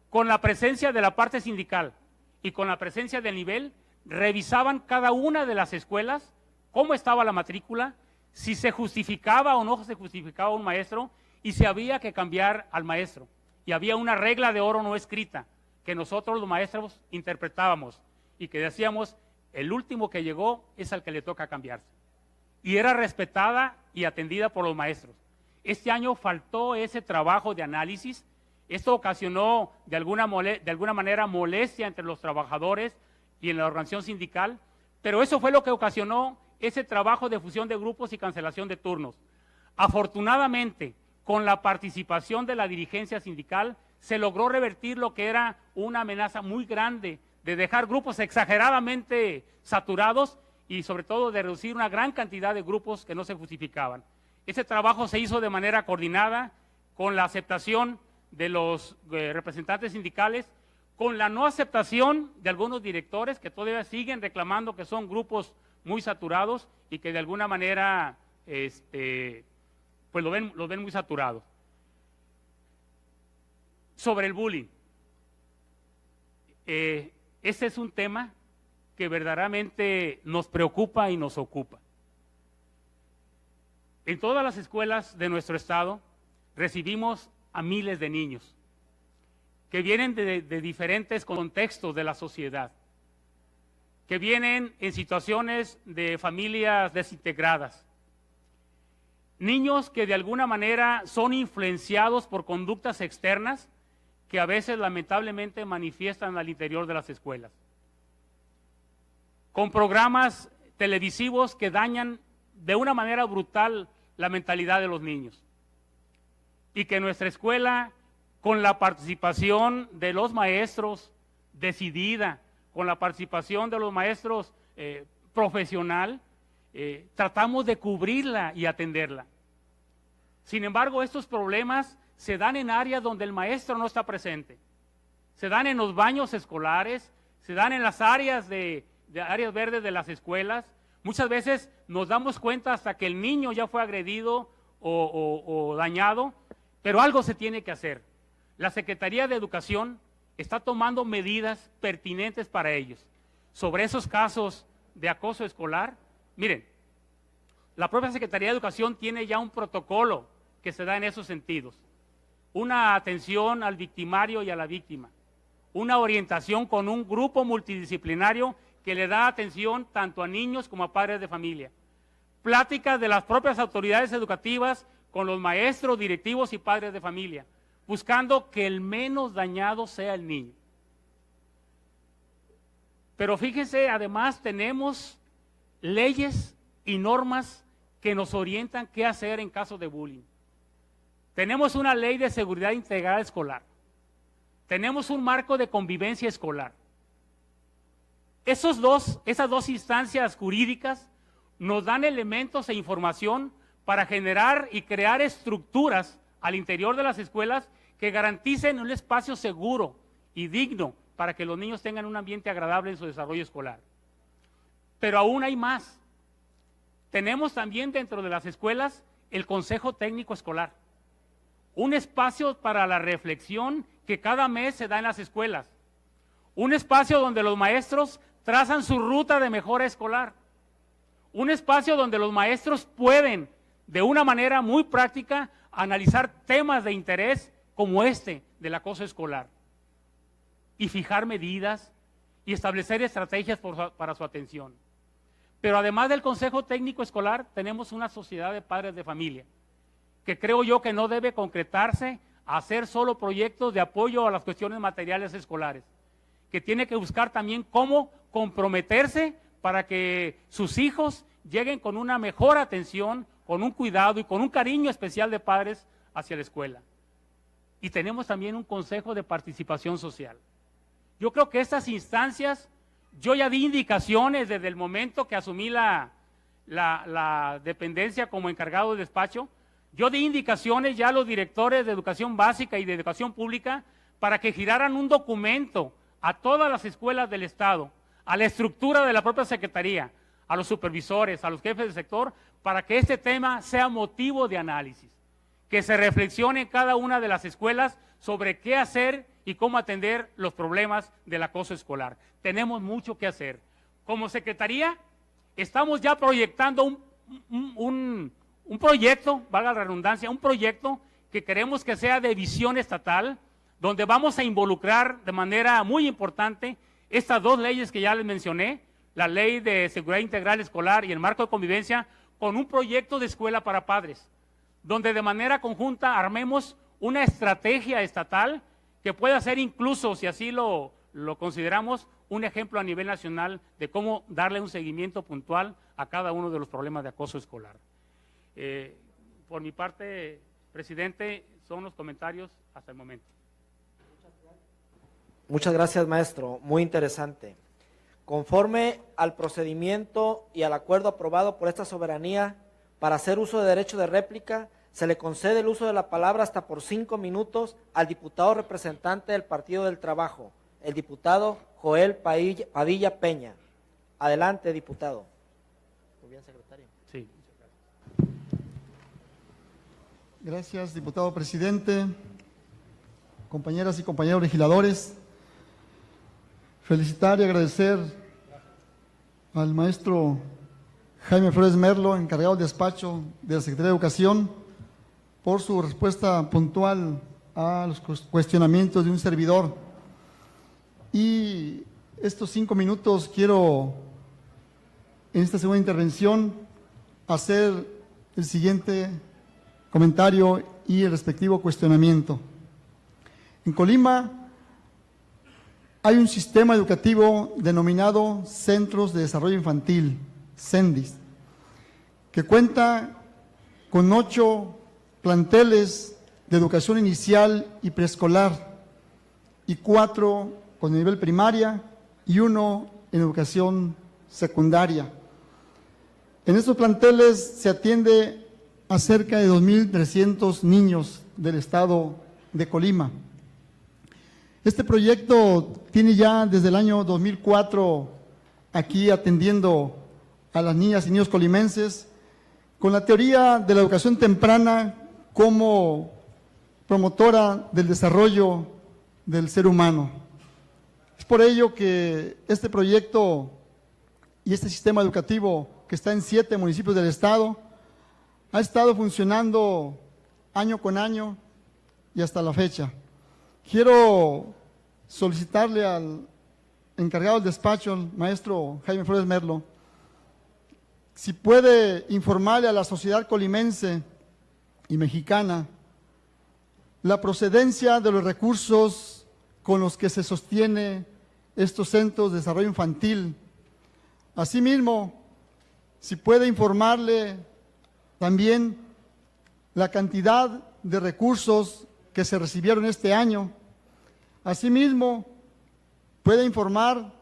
A: con la presencia de la parte sindical y con la presencia del nivel, revisaban cada una de las escuelas, cómo estaba la matrícula, si se justificaba o no se justificaba un maestro y si había que cambiar al maestro. Y había una regla de oro no escrita que nosotros los maestros interpretábamos y que decíamos, el último que llegó es al que le toca cambiarse. Y era respetada y atendida por los maestros. Este año faltó ese trabajo de análisis. Esto ocasionó de alguna manera molestia entre los trabajadores y en la organización sindical, pero eso fue lo que ocasionó ese trabajo de fusión de grupos y cancelación de turnos. Afortunadamente, con la participación de la dirigencia sindical, se logró revertir lo que era una amenaza muy grande de dejar grupos exageradamente saturados y sobre todo de reducir una gran cantidad de grupos que no se justificaban. Ese trabajo se hizo de manera coordinada con la aceptación de los representantes sindicales, con la no aceptación de algunos directores que todavía siguen reclamando que son grupos muy saturados y que de alguna manera pues lo ven muy saturados. Sobre el bullying, este es un tema que verdaderamente nos preocupa y nos ocupa. En todas las escuelas de nuestro estado recibimos a miles de niños que vienen de diferentes contextos de la sociedad, que vienen en situaciones de familias desintegradas, niños que de alguna manera son influenciados por conductas externas que a veces lamentablemente manifiestan al interior de las escuelas, con programas televisivos que dañan de una manera brutal la mentalidad de los niños, y que nuestra escuela, con la participación de los maestros decidida, con la participación de los maestros profesional, tratamos de cubrirla y atenderla. Sin embargo, estos problemas se dan en áreas donde el maestro no está presente. Se dan en los baños escolares, se dan en las áreas de áreas verdes de las escuelas. Muchas veces nos damos cuenta hasta que el niño ya fue agredido o dañado, pero algo se tiene que hacer. La Secretaría de Educación está tomando medidas pertinentes para ellos. Sobre esos casos de acoso escolar, miren, la propia Secretaría de Educación tiene ya un protocolo que se da en esos sentidos. Una atención al victimario y a la víctima. Una orientación con un grupo multidisciplinario que le da atención tanto a niños como a padres de familia. Pláticas de las propias autoridades educativas con los maestros, directivos y padres de familia, buscando que el menos dañado sea el niño. Pero fíjense, además tenemos leyes y normas que nos orientan qué hacer en caso de bullying. Tenemos una ley de seguridad integral escolar. Tenemos un marco de convivencia escolar. Esas dos instancias jurídicas nos dan elementos e información para generar y crear estructuras al interior de las escuelas que garanticen un espacio seguro y digno para que los niños tengan un ambiente agradable en su desarrollo escolar. Pero aún hay más. Tenemos también dentro de las escuelas el Consejo Técnico Escolar, un espacio para la reflexión que cada mes se da en las escuelas, un espacio donde los maestros trazan su ruta de mejora escolar, un espacio donde los maestros pueden, de una manera muy práctica, analizar temas de interés como este del acoso escolar y fijar medidas y establecer estrategias para su atención. Pero además del Consejo Técnico Escolar, tenemos una sociedad de padres de familia, que creo yo que no debe concretarse a hacer solo proyectos de apoyo a las cuestiones materiales escolares, que tiene que buscar también cómo comprometerse para que sus hijos lleguen con una mejor atención, con un cuidado y con un cariño especial de padres hacia la escuela. Y tenemos también un consejo de participación social. Yo creo que estas instancias, yo ya di indicaciones desde el momento que asumí la dependencia como encargado de despacho, yo di indicaciones ya a los directores de educación básica y de educación pública para que giraran un documento a todas las escuelas del Estado, a la estructura de la propia Secretaría, a los supervisores, a los jefes de sector, para que este tema sea motivo de análisis, que se reflexione en cada una de las escuelas sobre qué hacer y cómo atender los problemas del acoso escolar. Tenemos mucho que hacer. Como Secretaría, estamos ya proyectando un proyecto, valga la redundancia, un proyecto que queremos que sea de visión estatal, donde vamos a involucrar de manera muy importante estas dos leyes que ya les mencioné, la Ley de Seguridad Integral Escolar y el Marco de Convivencia, con un proyecto de escuela para padres, donde de manera conjunta armemos una estrategia estatal que pueda ser incluso, si así lo consideramos, un ejemplo a nivel nacional de cómo darle un seguimiento puntual a cada uno de los problemas de acoso escolar. Por mi parte, presidente, son los comentarios hasta el momento.
G: Muchas gracias, maestro. Muy interesante. Conforme al procedimiento y al acuerdo aprobado por esta soberanía, para hacer uso de derecho de réplica, se le concede el uso de la palabra hasta por 5 minutos al diputado representante del Partido del Trabajo, el diputado Joel Padilla Peña. Adelante, diputado. Muy bien, secretario.
A: Sí.
B: Gracias, diputado presidente, compañeras y compañeros legisladores. Felicitar y agradecer al maestro Jaime Flores Merlo, encargado del despacho de la Secretaría de Educación, por su respuesta puntual a los cuestionamientos de un servidor. Y estos 5 minutos quiero, en esta segunda intervención, hacer el siguiente comentario y el respectivo cuestionamiento. En Colima hay un sistema educativo denominado Centros de Desarrollo Infantil, CENDIS, que cuenta con 8 planteles de educación inicial y preescolar y 4 con nivel primaria y 1 en educación secundaria. En estos planteles se atiende a cerca de 2.300 niños del estado de Colima. Este proyecto tiene ya desde el año 2004 aquí atendiendo a las niñas y niños colimenses con la teoría de la educación temprana como promotora del desarrollo del ser humano. Es por ello que este proyecto y este sistema educativo que está en 7 municipios del estado ha estado funcionando año con año y hasta la fecha. Quiero solicitarle al encargado del despacho, el maestro Jaime Flores Merlo, si puede informarle a la sociedad colimense y mexicana la procedencia de los recursos con los que se sostiene estos centros de desarrollo infantil. Asimismo, si puede informarle también la cantidad de recursos que se recibieron este año. Asimismo, puede informar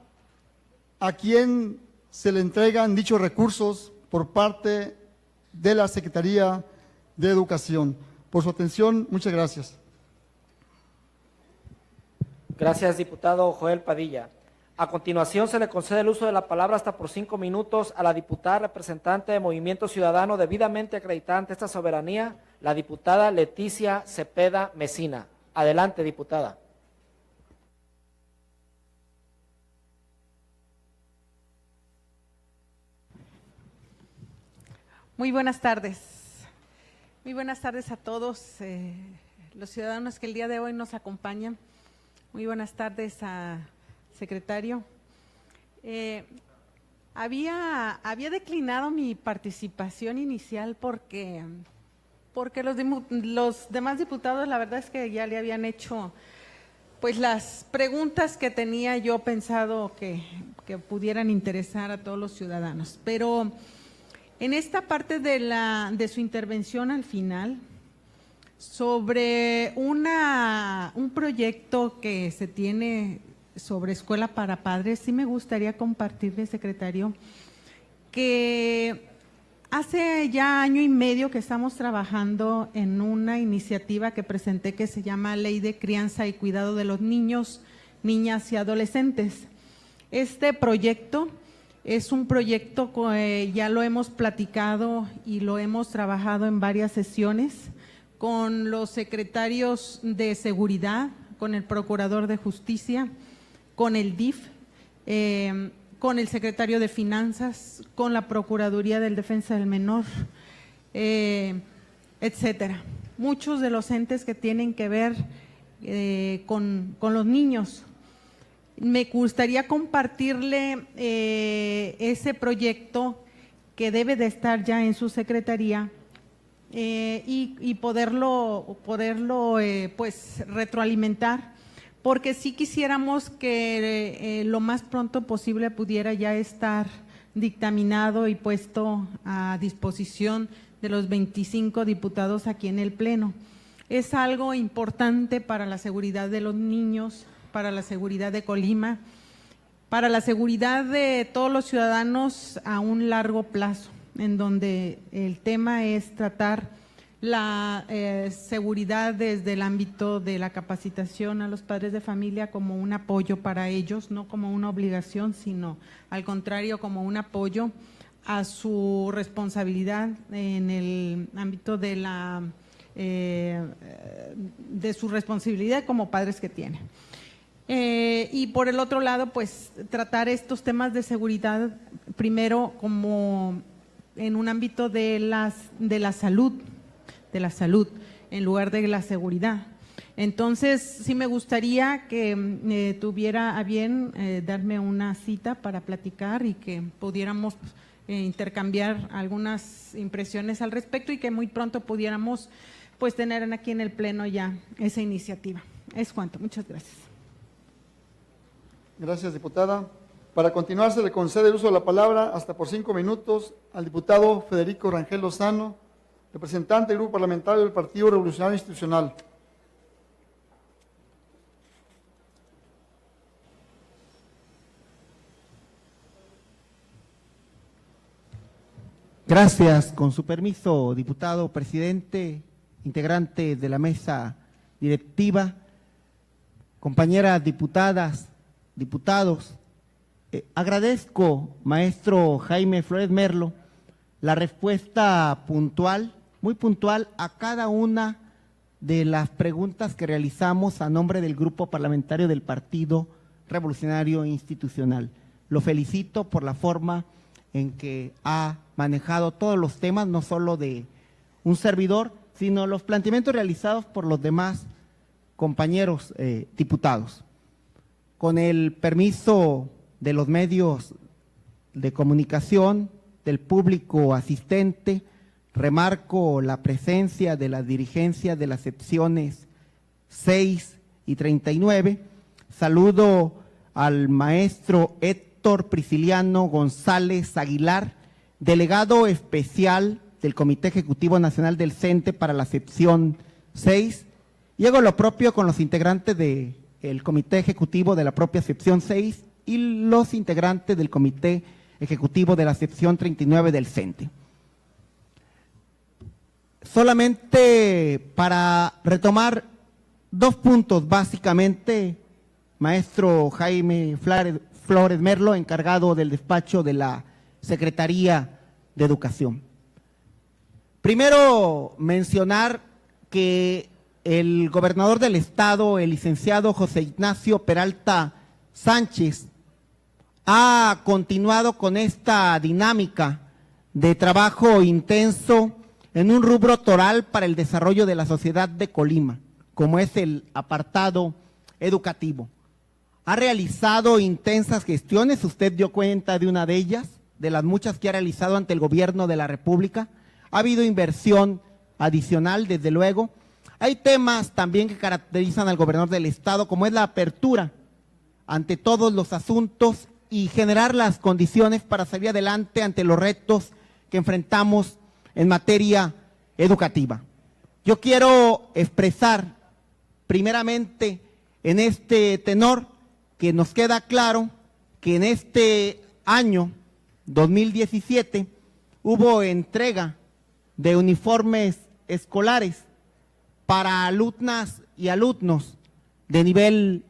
B: a quién se le entregan dichos recursos por parte de la Secretaría de Educación. Por su atención, muchas gracias.
G: Gracias, diputado Joel Padilla. A continuación, se le concede el uso de la palabra hasta por 5 minutos a la diputada representante de Movimiento Ciudadano debidamente acreditada ante esta soberanía, la diputada Leticia Cepeda Mesina. Adelante, diputada.
H: Muy buenas tardes. Muy buenas tardes a todos los ciudadanos que el día de hoy nos acompañan. Muy buenas tardes a secretario. Había declinado mi participación inicial porque los demás diputados, la verdad es que ya le habían hecho pues las preguntas que tenía yo pensado que pudieran interesar a todos los ciudadanos. Pero en esta parte de su intervención al final, sobre un proyecto que se tiene sobre escuela para padres, sí me gustaría compartirle, secretario, que hace ya año y medio que estamos trabajando en una iniciativa que presenté que se llama Ley de Crianza y Cuidado de los Niños, Niñas y Adolescentes. Este proyecto es un proyecto que ya lo hemos platicado y lo hemos trabajado en varias sesiones con los secretarios de Seguridad, con el Procurador de Justicia, con el DIF, con el secretario de Finanzas, con la Procuraduría del Defensa del Menor, etcétera. Muchos de los entes que tienen que ver con los niños. Me gustaría compartirle ese proyecto que debe de estar ya en su secretaría y poderlo pues retroalimentar, porque sí quisiéramos que lo más pronto posible pudiera ya estar dictaminado y puesto a disposición de los 25 diputados aquí en el Pleno. Es algo importante para la seguridad de los niños, para la seguridad de Colima, para la seguridad de todos los ciudadanos a un largo plazo, en donde el tema es tratar la seguridad desde el ámbito de la capacitación a los padres de familia como un apoyo para ellos, no como una obligación, sino al contrario como un apoyo a su responsabilidad en el ámbito de su responsabilidad como padres que tienen. Y por el otro lado, pues tratar estos temas de seguridad primero como en un ámbito de la salud en lugar de la seguridad. Entonces, sí me gustaría que tuviera a bien darme una cita para platicar y que pudiéramos intercambiar algunas impresiones al respecto y que muy pronto pudiéramos pues tener aquí en el Pleno ya esa iniciativa. Es cuanto. Muchas gracias.
B: Gracias, diputada. Para continuar, se le concede el uso de la palabra hasta por 5 minutos al diputado Federico Rangel Lozano, representante del Grupo Parlamentario del Partido Revolucionario Institucional.
D: Gracias. Con su permiso, diputado, presidente, integrante de la mesa directiva, compañeras diputadas, diputados, agradezco, maestro Jaime Flores Merlo, la respuesta puntual, muy puntual a cada una de las preguntas que realizamos a nombre del Grupo Parlamentario del Partido Revolucionario Institucional. Lo felicito por la forma en que ha manejado todos los temas, no solo de un servidor, sino los planteamientos realizados por los demás compañeros diputados. Con el permiso de los medios de comunicación, del público asistente, remarco la presencia de las dirigencias de las secciones 6 y 39. Saludo al maestro Héctor Prisciliano González Aguilar, delegado especial del Comité Ejecutivo Nacional del CENTE para la sección 6. Y hago lo propio con los integrantes del Comité Ejecutivo de la propia sección 6 y los integrantes del Comité Ejecutivo de la sección 39 del CENTE. Solamente para retomar dos puntos básicamente, maestro Jaime Flores Merlo, encargado del despacho de la Secretaría de Educación. Primero, mencionar que el gobernador del estado, el licenciado José Ignacio Peralta Sánchez, ha continuado con esta dinámica de trabajo intenso en un rubro toral para el desarrollo de la sociedad de Colima, como es el apartado educativo. Ha realizado intensas gestiones, usted dio cuenta de una de ellas, de las muchas que ha realizado ante el gobierno de la República. Ha habido inversión adicional, desde luego. Hay temas también que caracterizan al gobernador del estado, como es la apertura ante todos los asuntos y generar las condiciones para salir adelante ante los retos que enfrentamos en materia educativa. Yo quiero expresar primeramente en este tenor que nos queda claro que en este año 2017 hubo entrega de uniformes escolares para alumnas y alumnos de nivel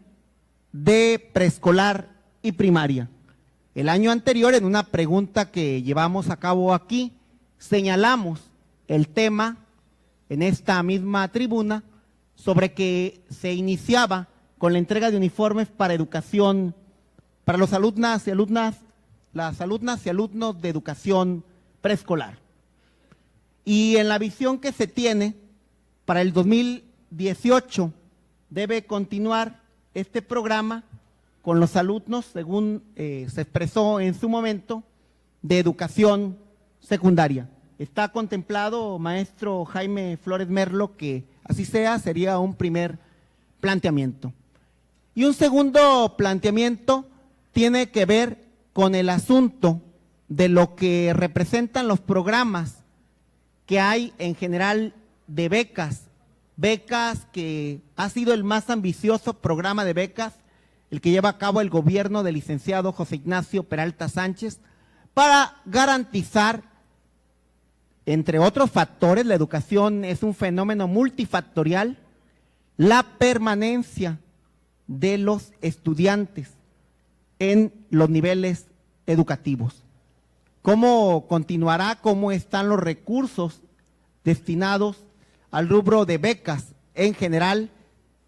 D: de preescolar y primaria. El año anterior, en una pregunta que llevamos a cabo aquí, señalamos el tema en esta misma tribuna sobre que se iniciaba con la entrega de uniformes para educación, para las alumnas y alumnos de educación preescolar. Y en la visión que se tiene para el 2018 debe continuar este programa con los alumnos, según se expresó en su momento, de educación secundaria. Está contemplado, maestro Jaime Flores Merlo, que así sea, sería un primer planteamiento. Y un segundo planteamiento tiene que ver con el asunto de lo que representan los programas que hay en general de becas que ha sido el más ambicioso programa de becas, el que lleva a cabo el gobierno del licenciado José Ignacio Peralta Sánchez, para garantizar, entre otros factores, la educación es un fenómeno multifactorial, la permanencia de los estudiantes en los niveles educativos. ¿Cómo continuará? ¿Cómo están los recursos destinados al rubro de becas en general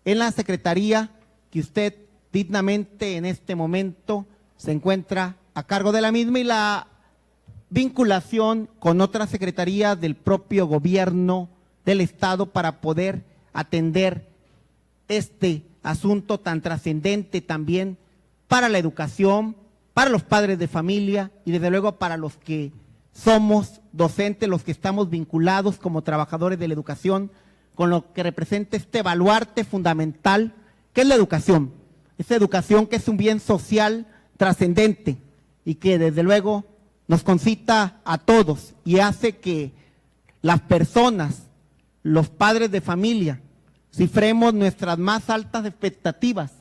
D: en la Secretaría que usted dignamente en este momento se encuentra a cargo de la misma y la vinculación con otras secretarías del propio gobierno del estado para poder atender este asunto tan trascendente también para la educación, para los padres de familia y desde luego para los que somos docentes, los que estamos vinculados como trabajadores de la educación, con lo que representa este baluarte fundamental que es la educación. Esa educación que es un bien social trascendente y que desde luego nos concita a todos y hace que las personas, los padres de familia, cifremos nuestras más altas expectativas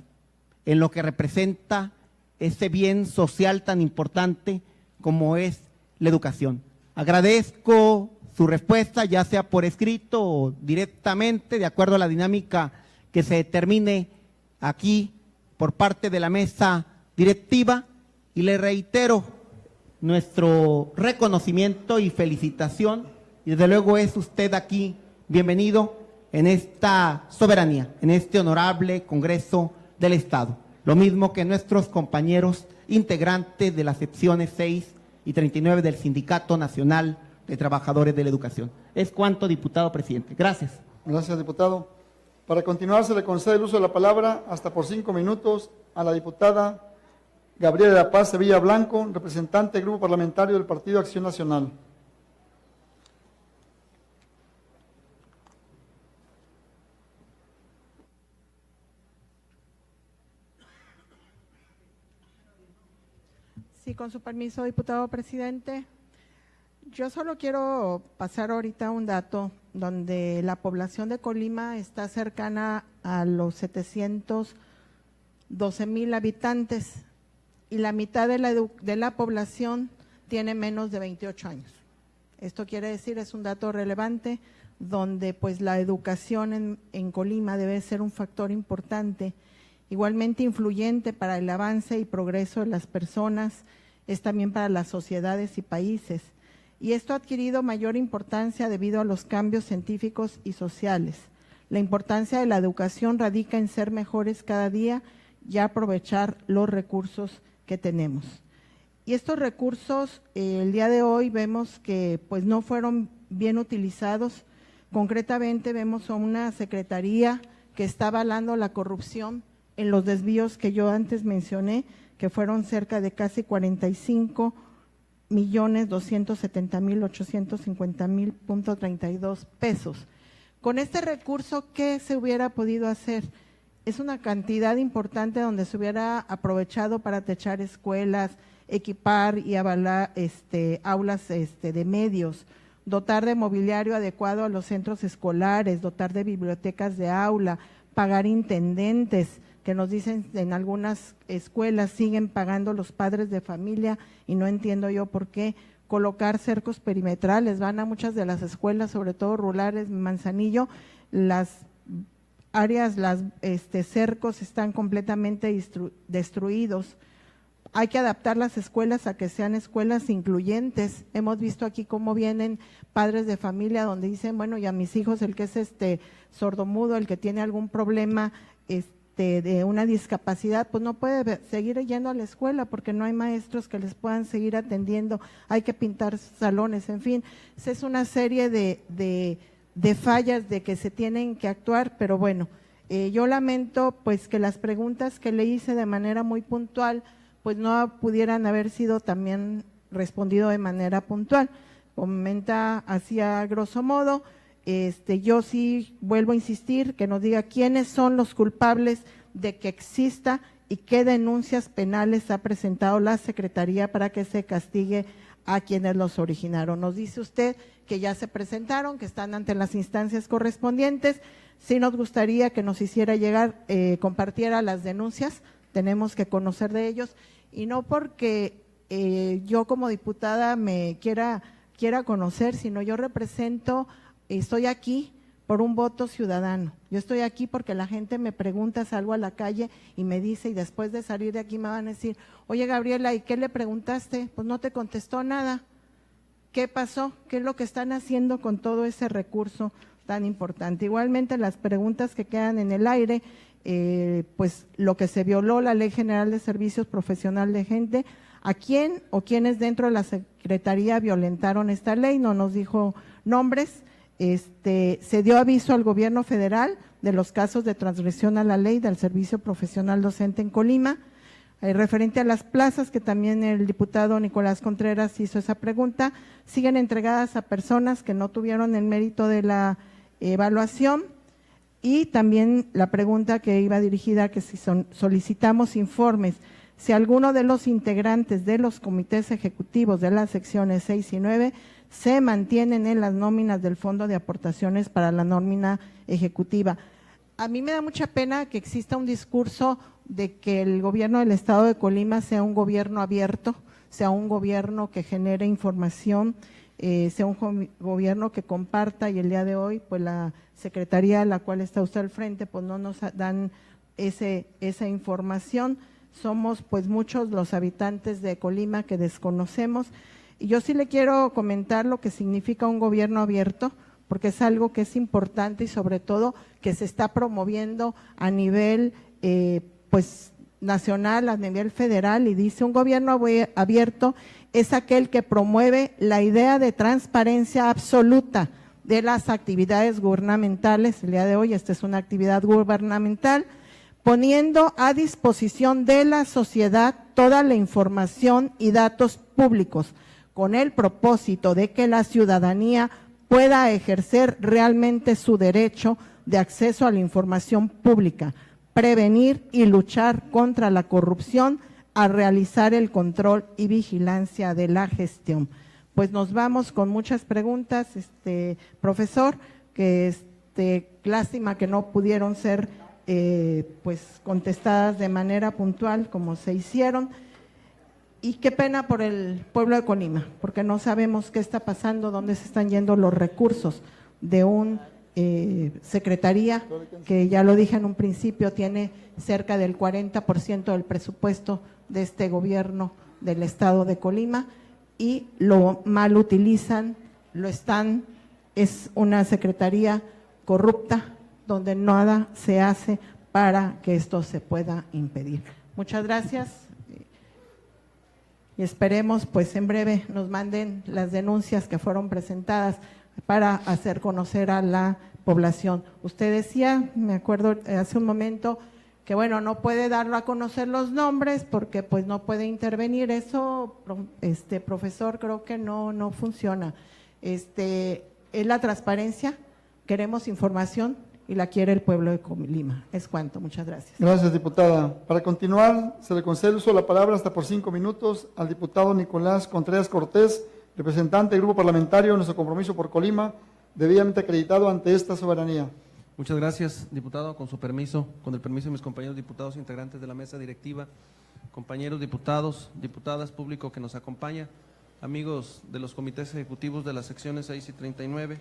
D: en lo que representa ese bien social tan importante como es la educación. Agradezco su respuesta, ya sea por escrito o directamente, de acuerdo a la dinámica que se determine aquí por parte de la mesa directiva, y le reitero nuestro reconocimiento y felicitación, y desde luego es usted aquí bienvenido en esta soberanía, en este honorable Congreso del Estado, lo mismo que nuestros compañeros integrantes de las secciones 6 y 39 del Sindicato Nacional de Trabajadores de la Educación. Es cuanto, diputado presidente. Gracias.
B: Gracias, diputado. Para continuar, se le concede el uso de la palabra hasta por 5 minutos a la diputada Gabriela de la Paz Sevilla Blanco, representante del Grupo Parlamentario del Partido Acción Nacional.
C: Sí, con su permiso, diputado presidente. Yo solo quiero pasar ahorita un dato donde la población de Colima está cercana a los 712,000 habitantes y la mitad de la población tiene menos de 28 años. Esto quiere decir, es un dato relevante, donde pues la educación en Colima debe ser un factor importante, igualmente influyente para el avance y progreso de las personas, es también para las sociedades y países. Y esto ha adquirido mayor importancia debido a los cambios científicos y sociales. La importancia de la educación radica en ser mejores cada día y aprovechar los recursos que tenemos. Y estos recursos, el día de hoy vemos que pues no fueron bien utilizados. Concretamente vemos a una secretaría que está avalando la corrupción en los desvíos que yo antes mencioné, que fueron cerca de casi 45,270,850,000.32 pesos. Con este recurso, ¿qué se hubiera podido hacer? Es una cantidad importante donde se hubiera aprovechado para techar escuelas, equipar y avalar aulas de medios, dotar de mobiliario adecuado a los centros escolares, dotar de bibliotecas de aula, pagar intendentes, que nos dicen en algunas escuelas siguen pagando los padres de familia y no entiendo yo por qué, colocar cercos perimetrales, van a muchas de las escuelas, sobre todo rurales, Manzanillo, las áreas, cercos están completamente destruidos. Hay que adaptar las escuelas a que sean escuelas incluyentes. Hemos visto aquí cómo vienen padres de familia donde dicen, bueno, y a mis hijos, el que es sordomudo, el que tiene algún problema de una discapacidad, pues no puede seguir yendo a la escuela porque no hay maestros que les puedan seguir atendiendo, hay que pintar salones, en fin, es una serie de fallas de que se tienen que actuar, pero bueno, yo lamento pues que las preguntas que le hice de manera muy puntual pues no pudieran haber sido también respondido de manera puntual. Comenta así a grosso modo, yo sí vuelvo a insistir que nos diga quiénes son los culpables de que exista y qué denuncias penales ha presentado la Secretaría para que se castigue a quienes los originaron. Nos dice usted que ya se presentaron, que están ante las instancias correspondientes. Sí nos gustaría que nos hiciera llegar, compartiera las denuncias, tenemos que conocer de ellos, y no porque yo como diputada me quiera conocer, sino yo represento, estoy aquí por un voto ciudadano, yo estoy aquí porque la gente me pregunta, salgo a la calle y me dice, y después de salir de aquí me van a decir, oye Gabriela, ¿y qué le preguntaste? Pues no te contestó nada. ¿Qué pasó? ¿Qué es lo que están haciendo con todo ese recurso tan importante? Igualmente las preguntas que quedan en el aire, pues lo que se violó la Ley General de Servicios Profesional de Gente, ¿a quién o quiénes dentro de la Secretaría violentaron esta ley? No nos dijo nombres. Se dio aviso al gobierno federal de los casos de transgresión a la ley del servicio profesional docente en Colima. Referente a las plazas, que también el diputado Nicolás Contreras hizo esa pregunta, siguen entregadas a personas que no tuvieron el mérito de la evaluación. Y también la pregunta que iba dirigida a que si solicitamos informes, si alguno de los integrantes de los comités ejecutivos de las secciones 6 y 9 se mantienen en las nóminas del Fondo de Aportaciones para la nómina ejecutiva. A mí me da mucha pena que exista un discurso de que el gobierno del estado de Colima sea un gobierno abierto, sea un gobierno que genere información, sea un gobierno que comparta, y el día de hoy pues la secretaría a la cual está usted al frente pues no nos dan esa información. Somos pues muchos los habitantes de Colima que desconocemos, y yo sí le quiero comentar lo que significa un gobierno abierto, porque es algo que es importante y sobre todo que se está promoviendo a nivel pues nacional, a nivel federal, y dice un gobierno abierto es aquel que promueve la idea de transparencia absoluta de las actividades gubernamentales. El día de hoy esta es una actividad gubernamental, poniendo a disposición de la sociedad toda la información y datos públicos, con el propósito de que la ciudadanía pueda ejercer realmente su derecho de acceso a la información pública, prevenir y luchar contra la corrupción, a realizar el control y vigilancia de la gestión. Pues nos vamos con muchas preguntas, profesor, que lástima que no pudieron ser pues contestadas de manera puntual como se hicieron. Y qué pena por el pueblo de Colima, porque no sabemos qué está pasando, dónde se están yendo los recursos de un secretaría que, ya lo dije en un principio, tiene cerca del 40% del presupuesto de este gobierno del estado de Colima, y lo mal utilizan, es una secretaría corrupta donde nada se hace para que esto se pueda impedir. Muchas gracias y esperemos pues en breve nos manden las denuncias que fueron presentadas para hacer conocer a la población. Usted decía, me acuerdo hace un momento, que bueno, no puede darlo a conocer los nombres porque pues no puede intervenir. Eso, profesor, creo que no funciona. Es la transparencia, queremos información y la quiere el pueblo de Colima. Es cuanto, muchas gracias.
B: Gracias, diputada. Para continuar, se le concede el uso de la palabra hasta por 5 minutos al diputado Nicolás Contreras Cortés, representante del Grupo Parlamentario de Nuestro Compromiso por Colima, debidamente acreditado ante esta soberanía.
E: Muchas gracias, diputado. Con su permiso, con el permiso de mis compañeros diputados integrantes de la mesa directiva, compañeros diputados, diputadas, público que nos acompaña, amigos de los comités ejecutivos de las secciones 6 y 39,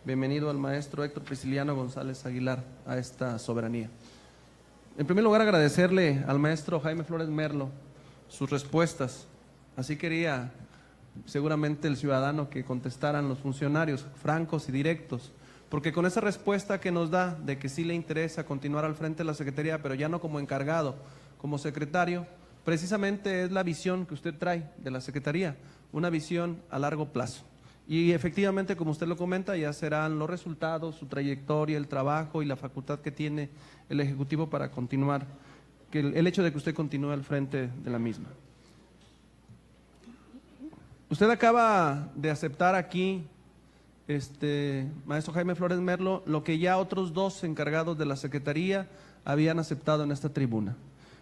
E: bienvenido al maestro Héctor Prisciliano González Aguilar a esta soberanía. En primer lugar, agradecerle al maestro Jaime Flores Merlo sus respuestas. Así quería seguramente el ciudadano que contestaran los funcionarios, francos y directos, porque con esa respuesta que nos da de que sí le interesa continuar al frente de la Secretaría, pero ya no como encargado, como secretario, precisamente es la visión que usted trae de la Secretaría, una visión a largo plazo. Y efectivamente, como usted lo comenta, ya serán los resultados, su trayectoria, el trabajo y la facultad que tiene el Ejecutivo para continuar, que el hecho de que usted continúe al frente de la misma. Usted acaba de aceptar aquí, maestro Jaime Flores Merlo, lo que ya otros dos encargados de la Secretaría habían aceptado en esta tribuna.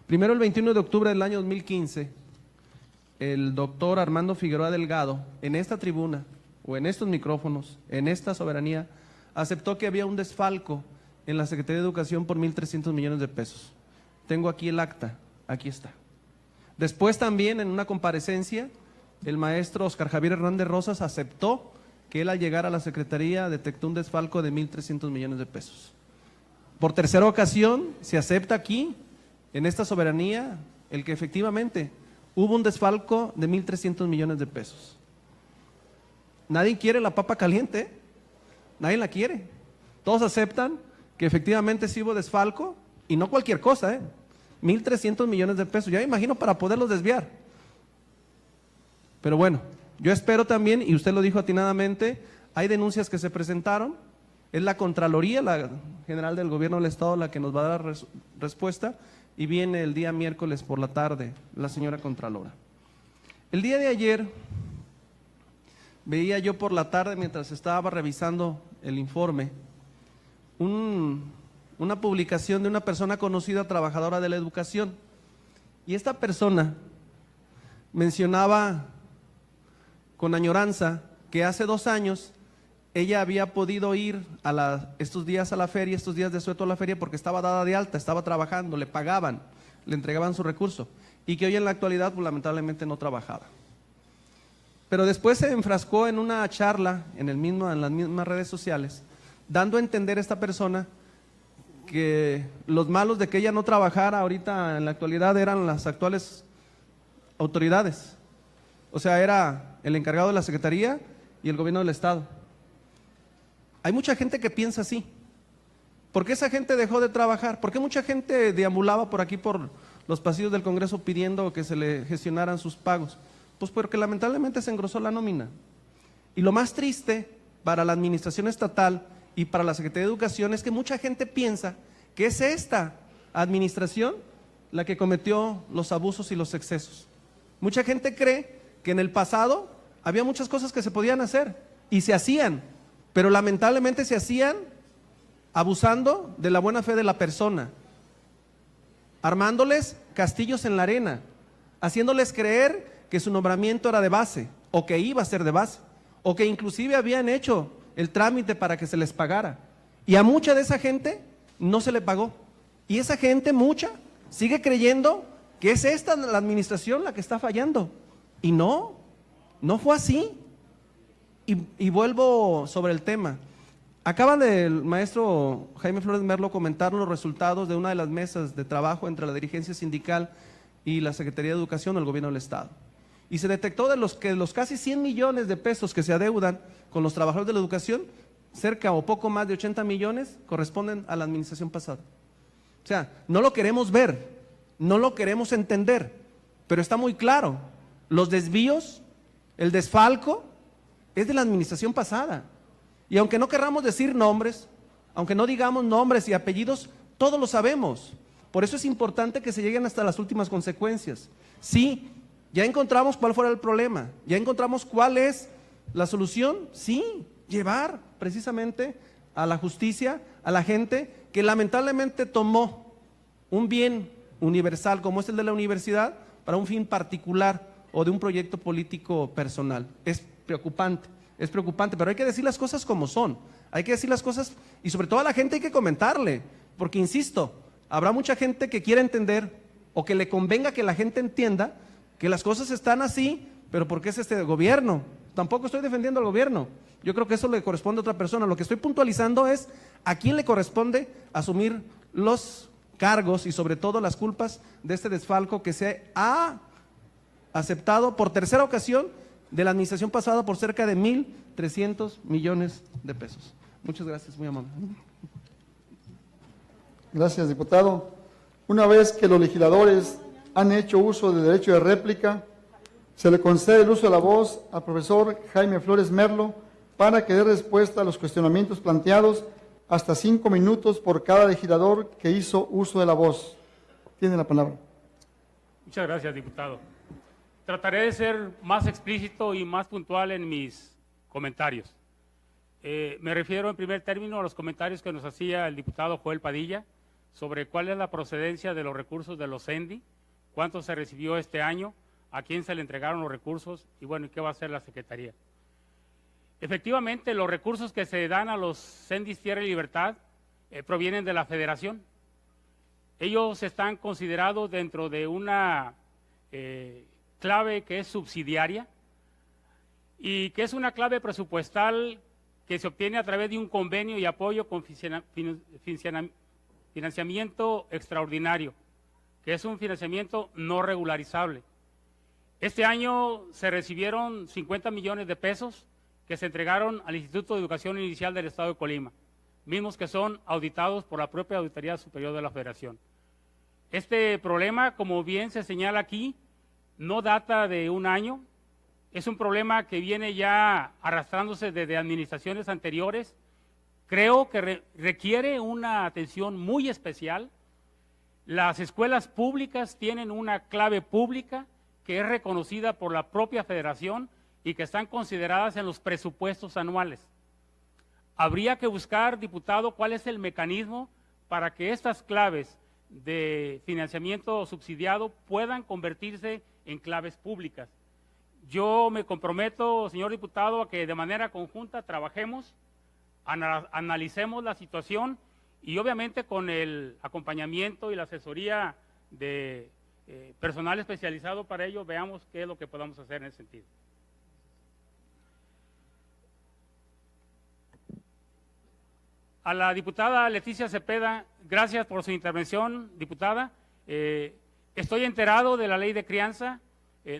E: Primero, el 21 de octubre del año 2015, el doctor Armando Figueroa Delgado, en esta tribuna, o en estos micrófonos, en esta soberanía, aceptó que había un desfalco en la Secretaría de Educación por 1.300 millones de pesos. Tengo aquí el acta, aquí está. Después también, en una comparecencia, el maestro Oscar Javier Hernández Rosas aceptó que él al llegar a la Secretaría detectó un desfalco de 1.300 millones de pesos. Por tercera ocasión se acepta aquí, en esta soberanía, el que efectivamente hubo un desfalco de 1.300 millones de pesos. Nadie quiere la papa caliente, nadie la quiere. Todos aceptan que efectivamente sí hubo desfalco y no cualquier cosa, 1.300 millones de pesos. Ya me imagino para poderlos desviar. Pero bueno, yo espero también, y usted lo dijo atinadamente, hay denuncias que se presentaron, es la Contraloría, la General del Gobierno del Estado, la que nos va a dar respuesta, y viene el día miércoles por la tarde la señora Contralora. El día de ayer veía yo por la tarde, mientras estaba revisando el informe, una publicación de una persona conocida, trabajadora de la educación, y esta persona mencionaba con añoranza que hace 2 años ella había podido ir estos días a la feria, estos días de sueto a la feria, porque estaba dada de alta, estaba trabajando, le pagaban, le entregaban su recurso, y que hoy en la actualidad pues, lamentablemente no trabajaba. Pero después se enfrascó en una charla en las mismas redes sociales, dando a entender a esta persona que los malos de que ella no trabajara ahorita en la actualidad eran las actuales autoridades. O sea, era el encargado de la Secretaría y el gobierno del Estado. Hay mucha gente que piensa así. ¿Por qué esa gente dejó de trabajar? ¿Por qué mucha gente deambulaba por aquí, por los pasillos del Congreso, pidiendo que se le gestionaran sus pagos? Pues porque lamentablemente se engrosó la nómina. Y lo más triste para la administración estatal y para la Secretaría de Educación es que mucha gente piensa que es esta administración la que cometió los abusos y los excesos. Mucha gente cree que en el pasado había muchas cosas que se podían hacer y se hacían, pero lamentablemente se hacían abusando de la buena fe de la persona, armándoles castillos en la arena, haciéndoles creer que su nombramiento era de base, o que iba a ser de base, o que inclusive habían hecho el trámite para que se les pagara. Y a mucha de esa gente no se le pagó. Y esa gente, mucha, sigue creyendo que es esta la administración la que está fallando. Y no fue así. Y vuelvo sobre el tema. Acaba el maestro Jaime Flores Merlo comentar los resultados de una de las mesas de trabajo entre la dirigencia sindical y la Secretaría de Educación del Gobierno del Estado. Y se detectó de los casi 100 millones de pesos que se adeudan con los trabajadores de la educación, cerca o poco más de 80 millones corresponden a la administración pasada. O sea, no lo queremos ver, no lo queremos entender, pero está muy claro, los desvíos, el desfalco, es de la administración pasada. Y aunque no querramos decir nombres, aunque no digamos nombres y apellidos, todos lo sabemos. Por eso es importante que se lleguen hasta las últimas consecuencias. Sí, ya encontramos cuál fuera el problema, ya encontramos cuál es la solución, sí, llevar precisamente a la justicia a la gente que lamentablemente tomó un bien universal como es el de la universidad para un fin particular o de un proyecto político personal. Es preocupante, pero hay que decir las cosas como son, hay que decir las cosas y sobre todo a la gente hay que comentarle, porque insisto, habrá mucha gente que quiera entender o que le convenga que la gente entienda que las cosas están así, pero ¿por qué es este gobierno? Tampoco estoy defendiendo al gobierno, yo creo que eso le corresponde a otra persona. Lo que estoy puntualizando es a quién le corresponde asumir los cargos y sobre todo las culpas de este desfalco que se ha aceptado por tercera ocasión de la administración pasada por cerca de 1.300 millones de pesos. Muchas gracias, muy amable.
B: Gracias, diputado. Una vez que los legisladores han hecho uso del derecho de réplica, se le concede el uso de la voz al profesor Jaime Flores Merlo para que dé respuesta a los cuestionamientos planteados, hasta 5 minutos por cada legislador que hizo uso de la voz. Tiene la palabra.
A: Muchas gracias, diputado. Trataré de ser más explícito y más puntual en mis comentarios. Me refiero en primer término a los comentarios que nos hacía el diputado Joel Padilla sobre cuál es la procedencia de los recursos de los CENDI, cuánto se recibió este año, a quién se le entregaron los recursos y bueno, ¿qué va a hacer la Secretaría? Efectivamente, los recursos que se dan a los CENDIs Tierra y Libertad provienen de la Federación. Ellos están considerados dentro de una clave que es subsidiaria y que es una clave presupuestal que se obtiene a través de un convenio y apoyo con financiamiento extraordinario, que es un financiamiento no regularizable. Este año se recibieron 50 millones de pesos que se entregaron al Instituto de Educación Inicial del Estado de Colima, mismos que son auditados por la propia Auditoría Superior de la Federación. Este problema, como bien se señala aquí, no data de un año, es un problema que viene ya arrastrándose desde administraciones anteriores. Creo que requiere una atención muy especial. Las escuelas públicas tienen una clave pública que es reconocida por la propia Federación y que están consideradas en los presupuestos anuales. Habría que buscar, diputado, cuál es el mecanismo para que estas claves de financiamiento subsidiado puedan convertirse en claves públicas. Yo me comprometo, señor diputado, a que de manera conjunta trabajemos, analicemos la situación y obviamente con el acompañamiento y la asesoría de personal especializado para ello, veamos qué es lo que podamos hacer en ese sentido. A la diputada Leticia Cepeda, gracias por su intervención, diputada. Estoy enterado de la ley de crianza,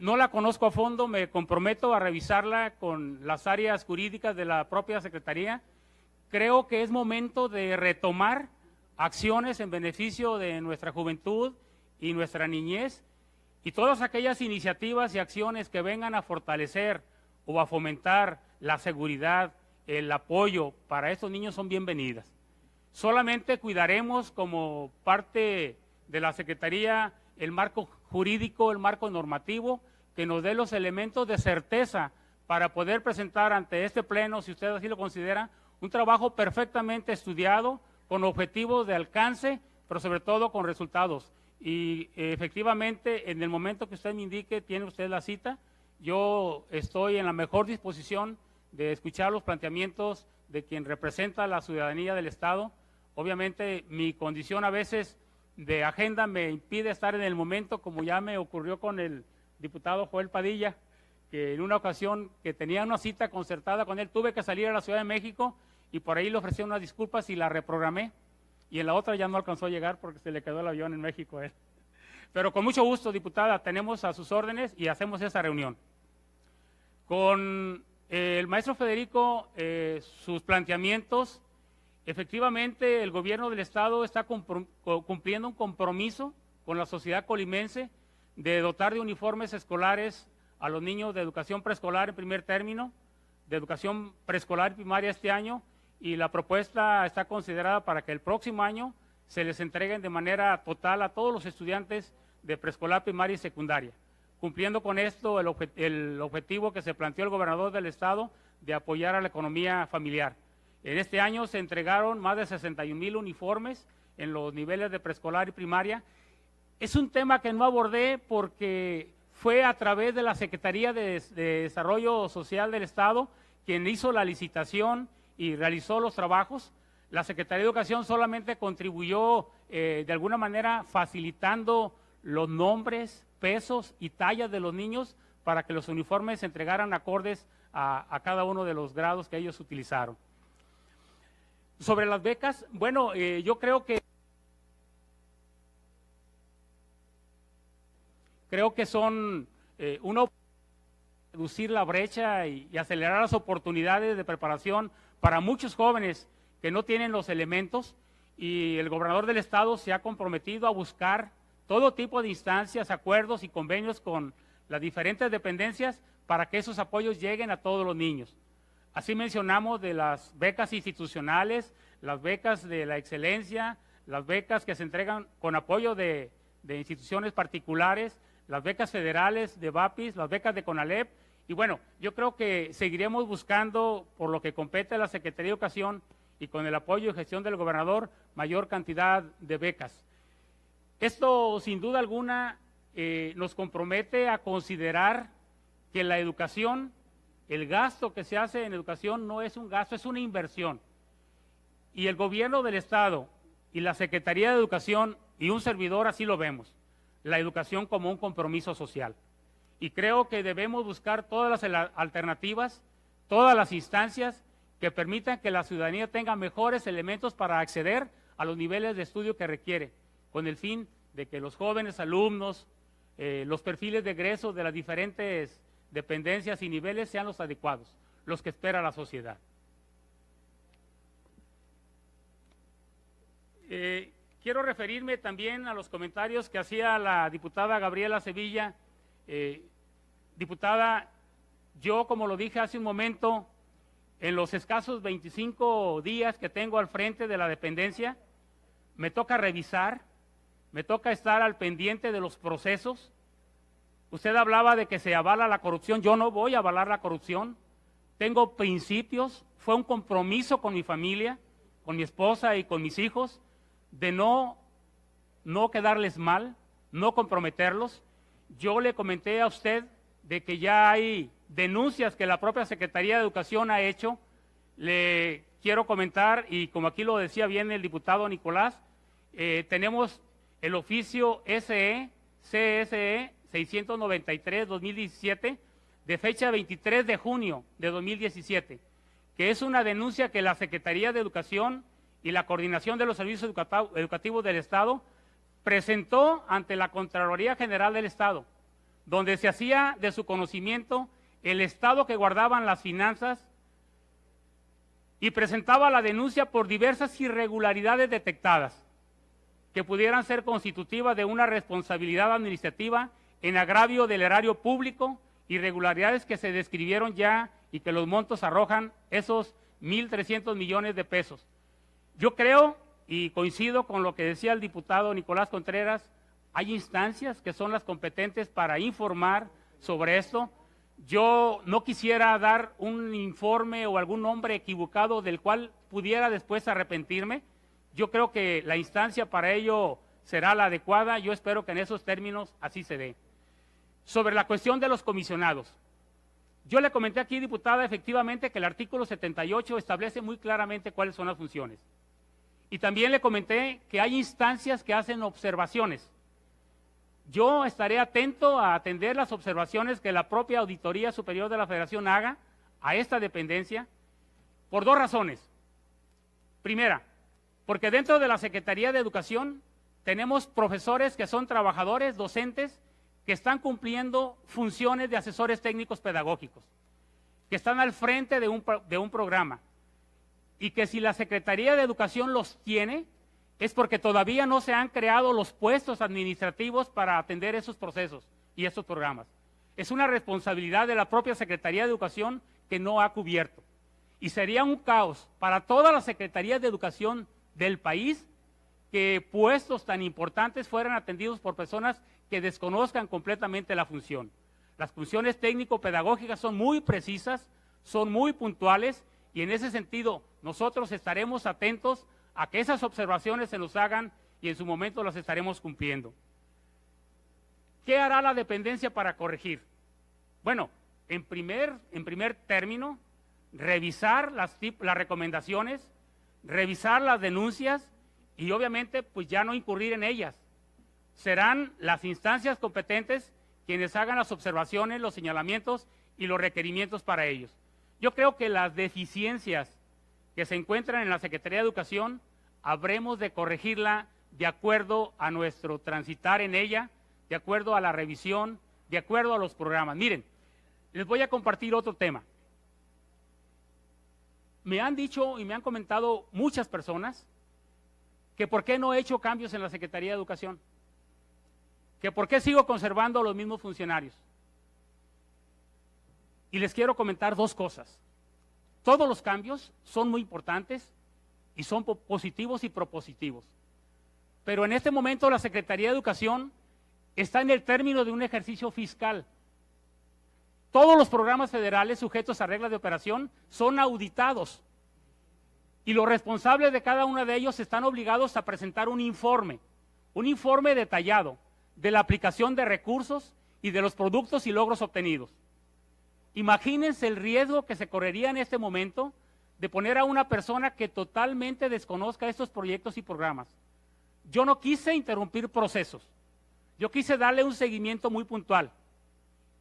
A: no la conozco a fondo, me comprometo a revisarla con las áreas jurídicas de la propia Secretaría. Creo que es momento de retomar acciones en beneficio de nuestra juventud y nuestra niñez y todas aquellas iniciativas y acciones que vengan a fortalecer o a fomentar la seguridad, el apoyo para estos niños son bienvenidas. Solamente cuidaremos como parte de la Secretaría el marco jurídico, el marco normativo, que nos dé los elementos de certeza para poder presentar ante este pleno, si usted así lo considera, un trabajo perfectamente estudiado, con objetivos de alcance, pero sobre todo con resultados. y efectivamente en el momento que usted me indique, tiene usted la cita, yo estoy en la mejor disposición de escuchar los planteamientos de quien representa a la ciudadanía del Estado. Obviamente mi condición a veces de agenda me impide estar en el momento, como ya me ocurrió con el diputado Joel Padilla, que en una ocasión que tenía una cita concertada con él, tuve que salir a la Ciudad de México y por ahí le ofrecí unas disculpas y la reprogramé, y en la otra ya no alcanzó a llegar porque se le quedó el avión en México a él. Pero con mucho gusto, diputada, tenemos a sus órdenes y hacemos esa reunión. Con el maestro Federico, sus planteamientos, efectivamente el gobierno del Estado está cumpliendo un compromiso con la sociedad colimense de dotar de uniformes escolares a los niños de educación preescolar en primer término, de educación preescolar y primaria este año, y la propuesta está considerada para que el próximo año se les entreguen de manera total a todos los estudiantes de preescolar, primaria y secundaria, cumpliendo con esto el objetivo que se planteó el gobernador del Estado de apoyar a la economía familiar. En este año se entregaron más de 61,000 uniformes en los niveles de preescolar y primaria. Es un tema que no abordé porque fue a través de la Secretaría de Desarrollo Social del Estado quien hizo la licitación y realizó los trabajos. La Secretaría de Educación solamente contribuyó de alguna manera facilitando los nombres, pesos y tallas de los niños para que los uniformes se entregaran acordes a cada uno de los grados que ellos utilizaron. Sobre las becas, bueno, yo creo que son una oportunidad de reducir la brecha y acelerar las oportunidades de preparación para muchos jóvenes que no tienen los elementos, y el gobernador del Estado se ha comprometido a buscar todo tipo de instancias, acuerdos y convenios con las diferentes dependencias para que esos apoyos lleguen a todos los niños. Así mencionamos de las becas institucionales, las becas de la excelencia, las becas que se entregan con apoyo de instituciones particulares, las becas federales de VAPIS, las becas de CONALEP, y bueno, yo creo que seguiremos buscando, por lo que compete a la Secretaría de Educación y con el apoyo y gestión del gobernador, mayor cantidad de becas. Esto, sin duda alguna, nos compromete a considerar que la educación, el gasto que se hace en educación no es un gasto, es una inversión. Y el gobierno del Estado y la Secretaría de Educación y un servidor así lo vemos, la educación como un compromiso social. Y creo que debemos buscar todas las alternativas, todas las instancias que permitan que la ciudadanía tenga mejores elementos para acceder a los niveles de estudio que requiere, con el fin de que los jóvenes alumnos, los perfiles de egreso de las diferentes dependencias y niveles sean los adecuados, los que espera la sociedad. Quiero referirme también a los comentarios que hacía la diputada Gabriela Sevilla. Diputada, yo, como lo dije hace un momento, en los escasos 25 días que tengo al frente de la dependencia, me toca revisar, me toca estar al pendiente de los procesos. Usted hablaba de que se avala la corrupción. Yo no voy a avalar la corrupción. Tengo principios, fue un compromiso con mi familia, con mi esposa y con mis hijos, de no quedarles mal, no comprometerlos. Yo le comenté a usted de que ya hay denuncias que la propia Secretaría de Educación ha hecho. Le quiero comentar, y como aquí lo decía bien el diputado Nicolás, tenemos el oficio CSE 693-2017, de fecha 23 de junio de 2017, que es una denuncia que la Secretaría de Educación y la Coordinación de los Servicios Educativos del Estado presentó ante la Contraloría General del Estado, donde se hacía de su conocimiento el estado que guardaban las finanzas y presentaba la denuncia por diversas irregularidades detectadas que pudieran ser constitutivas de una responsabilidad administrativa en agravio del erario público, irregularidades que se describieron ya y que los montos arrojan esos 1,300 millones de pesos. Yo creo y coincido con lo que decía el diputado Nicolás Contreras, hay instancias que son las competentes para informar sobre esto. Yo no quisiera dar un informe o algún nombre equivocado del cual pudiera después arrepentirme. Yo creo que la instancia para ello será la adecuada. Yo espero que en esos términos así se dé. Sobre la cuestión de los comisionados. Yo le comenté aquí, diputada, efectivamente que el artículo 78 establece muy claramente cuáles son las funciones. Y también le comenté que hay instancias que hacen observaciones. Yo estaré atento a atender las observaciones que la propia Auditoría Superior de la Federación haga a esta dependencia por dos razones. Primera, porque dentro de la Secretaría de Educación tenemos profesores que son trabajadores, docentes, que están cumpliendo funciones de asesores técnicos pedagógicos, que están al frente de un programa, y que si la Secretaría de Educación los tiene, es porque todavía no se han creado los puestos administrativos para atender esos procesos y esos programas. Es una responsabilidad de la propia Secretaría de Educación que no ha cubierto. Y sería un caos para todas las secretarías de educación del país que puestos tan importantes fueran atendidos por personas que desconozcan completamente la función. Las funciones técnico-pedagógicas son muy precisas, son muy puntuales, y en ese sentido nosotros estaremos atentos a que esas observaciones se nos hagan y en su momento las estaremos cumpliendo. ¿Qué hará la dependencia para corregir? Bueno, en primer término, revisar las recomendaciones, revisar las denuncias y obviamente pues ya no incurrir en ellas. Serán las instancias competentes quienes hagan las observaciones, los señalamientos y los requerimientos para ellos. Yo creo que las deficiencias que se encuentran en la Secretaría de Educación habremos de corregirla de acuerdo a nuestro transitar en ella, de acuerdo a la revisión, de acuerdo a los programas. Miren, les voy a compartir otro tema. Me han dicho y me han comentado muchas personas que por qué no he hecho cambios en la Secretaría de Educación, que por qué sigo conservando a los mismos funcionarios. Y les quiero comentar dos cosas. Todos los cambios son muy importantes y son positivos y propositivos. Pero en este momento la Secretaría de Educación está en el término de un ejercicio fiscal. Todos los programas federales sujetos a reglas de operación son auditados y los responsables de cada uno de ellos están obligados a presentar un informe detallado de la aplicación de recursos y de los productos y logros obtenidos. Imagínense el riesgo que se correría en este momento de poner a una persona que totalmente desconozca estos proyectos y programas. Yo no quise interrumpir procesos, yo quise darle un seguimiento muy puntual.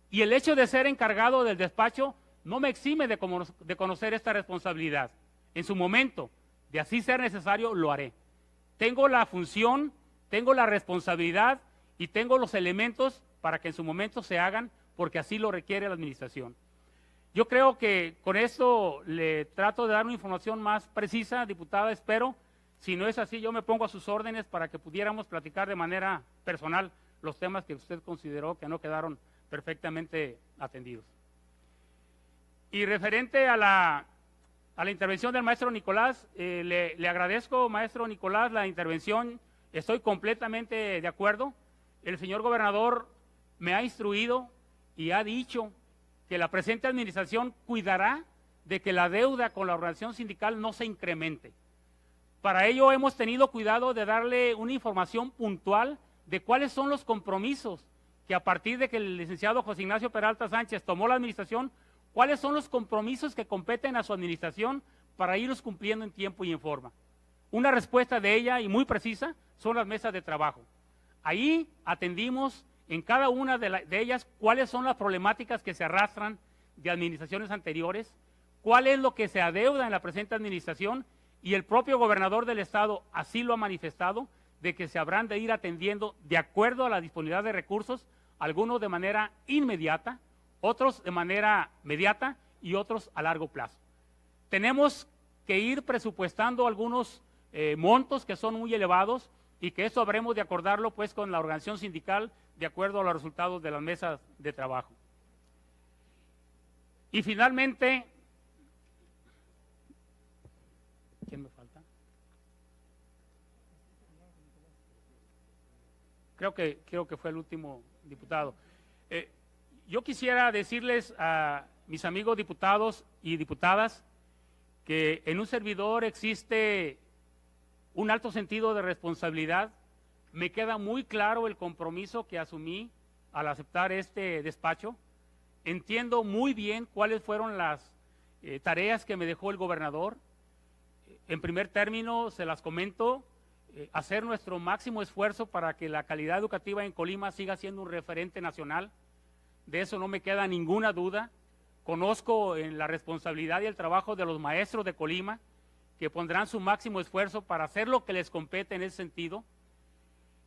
A: Y el hecho de ser encargado del despacho no me exime de conocer esta responsabilidad. En su momento, de así ser necesario, lo haré. Tengo la función, tengo la responsabilidad y tengo los elementos para que en su momento se hagan, porque así lo requiere la administración. Yo creo que con esto le trato de dar una información más precisa, diputada, espero. Si no es así, yo me pongo a sus órdenes para que pudiéramos platicar de manera personal los temas que usted consideró que no quedaron perfectamente atendidos. Y referente a la intervención del maestro Nicolás, le agradezco, maestro Nicolás, la intervención. Estoy completamente de acuerdo. El señor gobernador me ha instruido y ha dicho que la presente administración cuidará de que la deuda con la organización sindical no se incremente. Para ello hemos tenido cuidado de darle una información puntual de cuáles son los compromisos que a partir de que el licenciado José Ignacio Peralta Sánchez tomó la administración, cuáles son los compromisos que competen a su administración para irlos cumpliendo en tiempo y en forma. Una respuesta de ella y muy precisa son las mesas de trabajo. Ahí atendimos en cada una de ellas cuáles son las problemáticas que se arrastran de administraciones anteriores, cuál es lo que se adeuda en la presente administración, y el propio gobernador del estado así lo ha manifestado, de que se habrán de ir atendiendo de acuerdo a la disponibilidad de recursos, algunos de manera inmediata, otros de manera mediata y otros a largo plazo. Tenemos que ir presupuestando algunos montos que son muy elevados y que eso habremos de acordarlo pues con la organización sindical de acuerdo a los resultados de las mesas de trabajo. Y finalmente, ¿quién me falta? Creo que fue el último diputado. Yo quisiera decirles a mis amigos diputados y diputadas que en un servidor existe un alto sentido de responsabilidad, Me queda muy claro el compromiso que asumí al aceptar este despacho. Entiendo muy bien cuáles fueron las tareas que me dejó el gobernador. En primer término, se las comento, hacer nuestro máximo esfuerzo para que la calidad educativa en Colima siga siendo un referente nacional. De eso no me queda ninguna duda. Conozco en la responsabilidad y el trabajo de los maestros de Colima, que pondrán su máximo esfuerzo para hacer lo que les compete en ese sentido.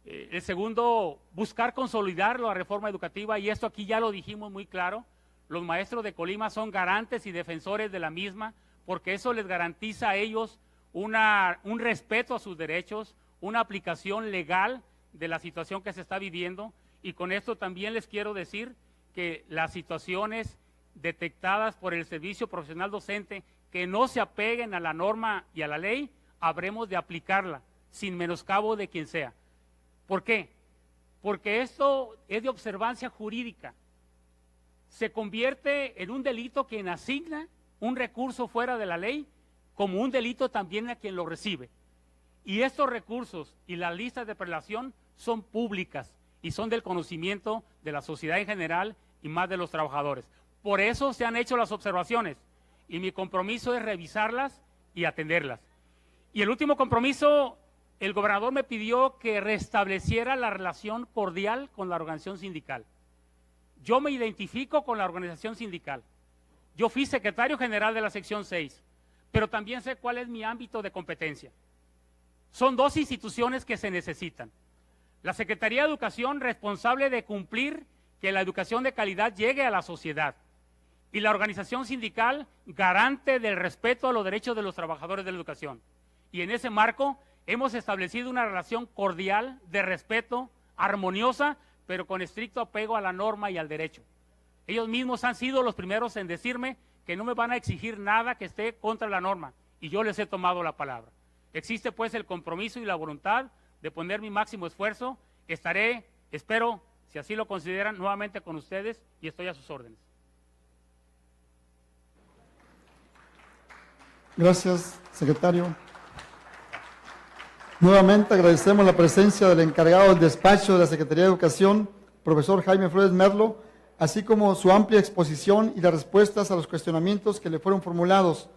A: El segundo, buscar consolidar la reforma educativa, y esto aquí ya lo dijimos muy claro. Los maestros de Colima son garantes y defensores de la misma, porque eso les garantiza a ellos un respeto a sus derechos, una aplicación legal de la situación que se está viviendo. Y con esto también les quiero decir que las situaciones detectadas por el Servicio Profesional Docente que no se apeguen a la norma y a la ley, habremos de aplicarla sin menoscabo de quien sea. ¿Por qué? Porque esto es de observancia jurídica. Se convierte en un delito quien asigna un recurso fuera de la ley, como un delito también a quien lo recibe. Y estos recursos y las listas de prelación son públicas y son del conocimiento de la sociedad en general y más de los trabajadores. Por eso se han hecho las observaciones y mi compromiso es revisarlas y atenderlas. Y el último compromiso, el gobernador me pidió que restableciera la relación cordial con la organización sindical. Yo me identifico con la organización sindical. Yo fui secretario general de la sección 6, pero también sé cuál es mi ámbito de competencia. Son dos instituciones que se necesitan. La Secretaría de Educación, responsable de cumplir que la educación de calidad llegue a la sociedad, y la organización sindical, garante del respeto a los derechos de los trabajadores de la educación. Y en ese marco hemos establecido una relación cordial, de respeto, armoniosa, pero con estricto apego a la norma y al derecho. Ellos mismos han sido los primeros en decirme que no me van a exigir nada que esté contra la norma, y yo les he tomado la palabra. Existe pues el compromiso y la voluntad de poner mi máximo esfuerzo. Estaré, espero, si así lo consideran, nuevamente con ustedes, y estoy a sus órdenes.
B: Gracias, secretario. Nuevamente agradecemos la presencia del encargado del despacho de la Secretaría de Educación, profesor Jaime Flores Merlo, así como su amplia exposición y las respuestas a los cuestionamientos que le fueron formulados,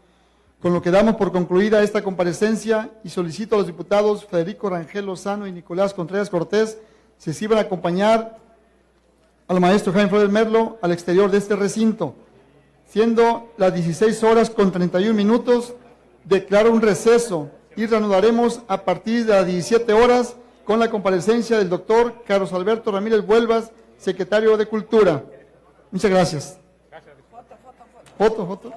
B: con lo que damos por concluida esta comparecencia y solicito a los diputados Federico Rangel Lozano y Nicolás Contreras Cortés se sirvan a acompañar al maestro Jaime Flores Merlo al exterior de este recinto. Siendo las 16:31, declaro un receso y reanudaremos a partir de las 17 horas con la comparecencia del doctor Carlos Alberto Ramírez Vuelvas, secretario de Cultura. Muchas gracias. Foto.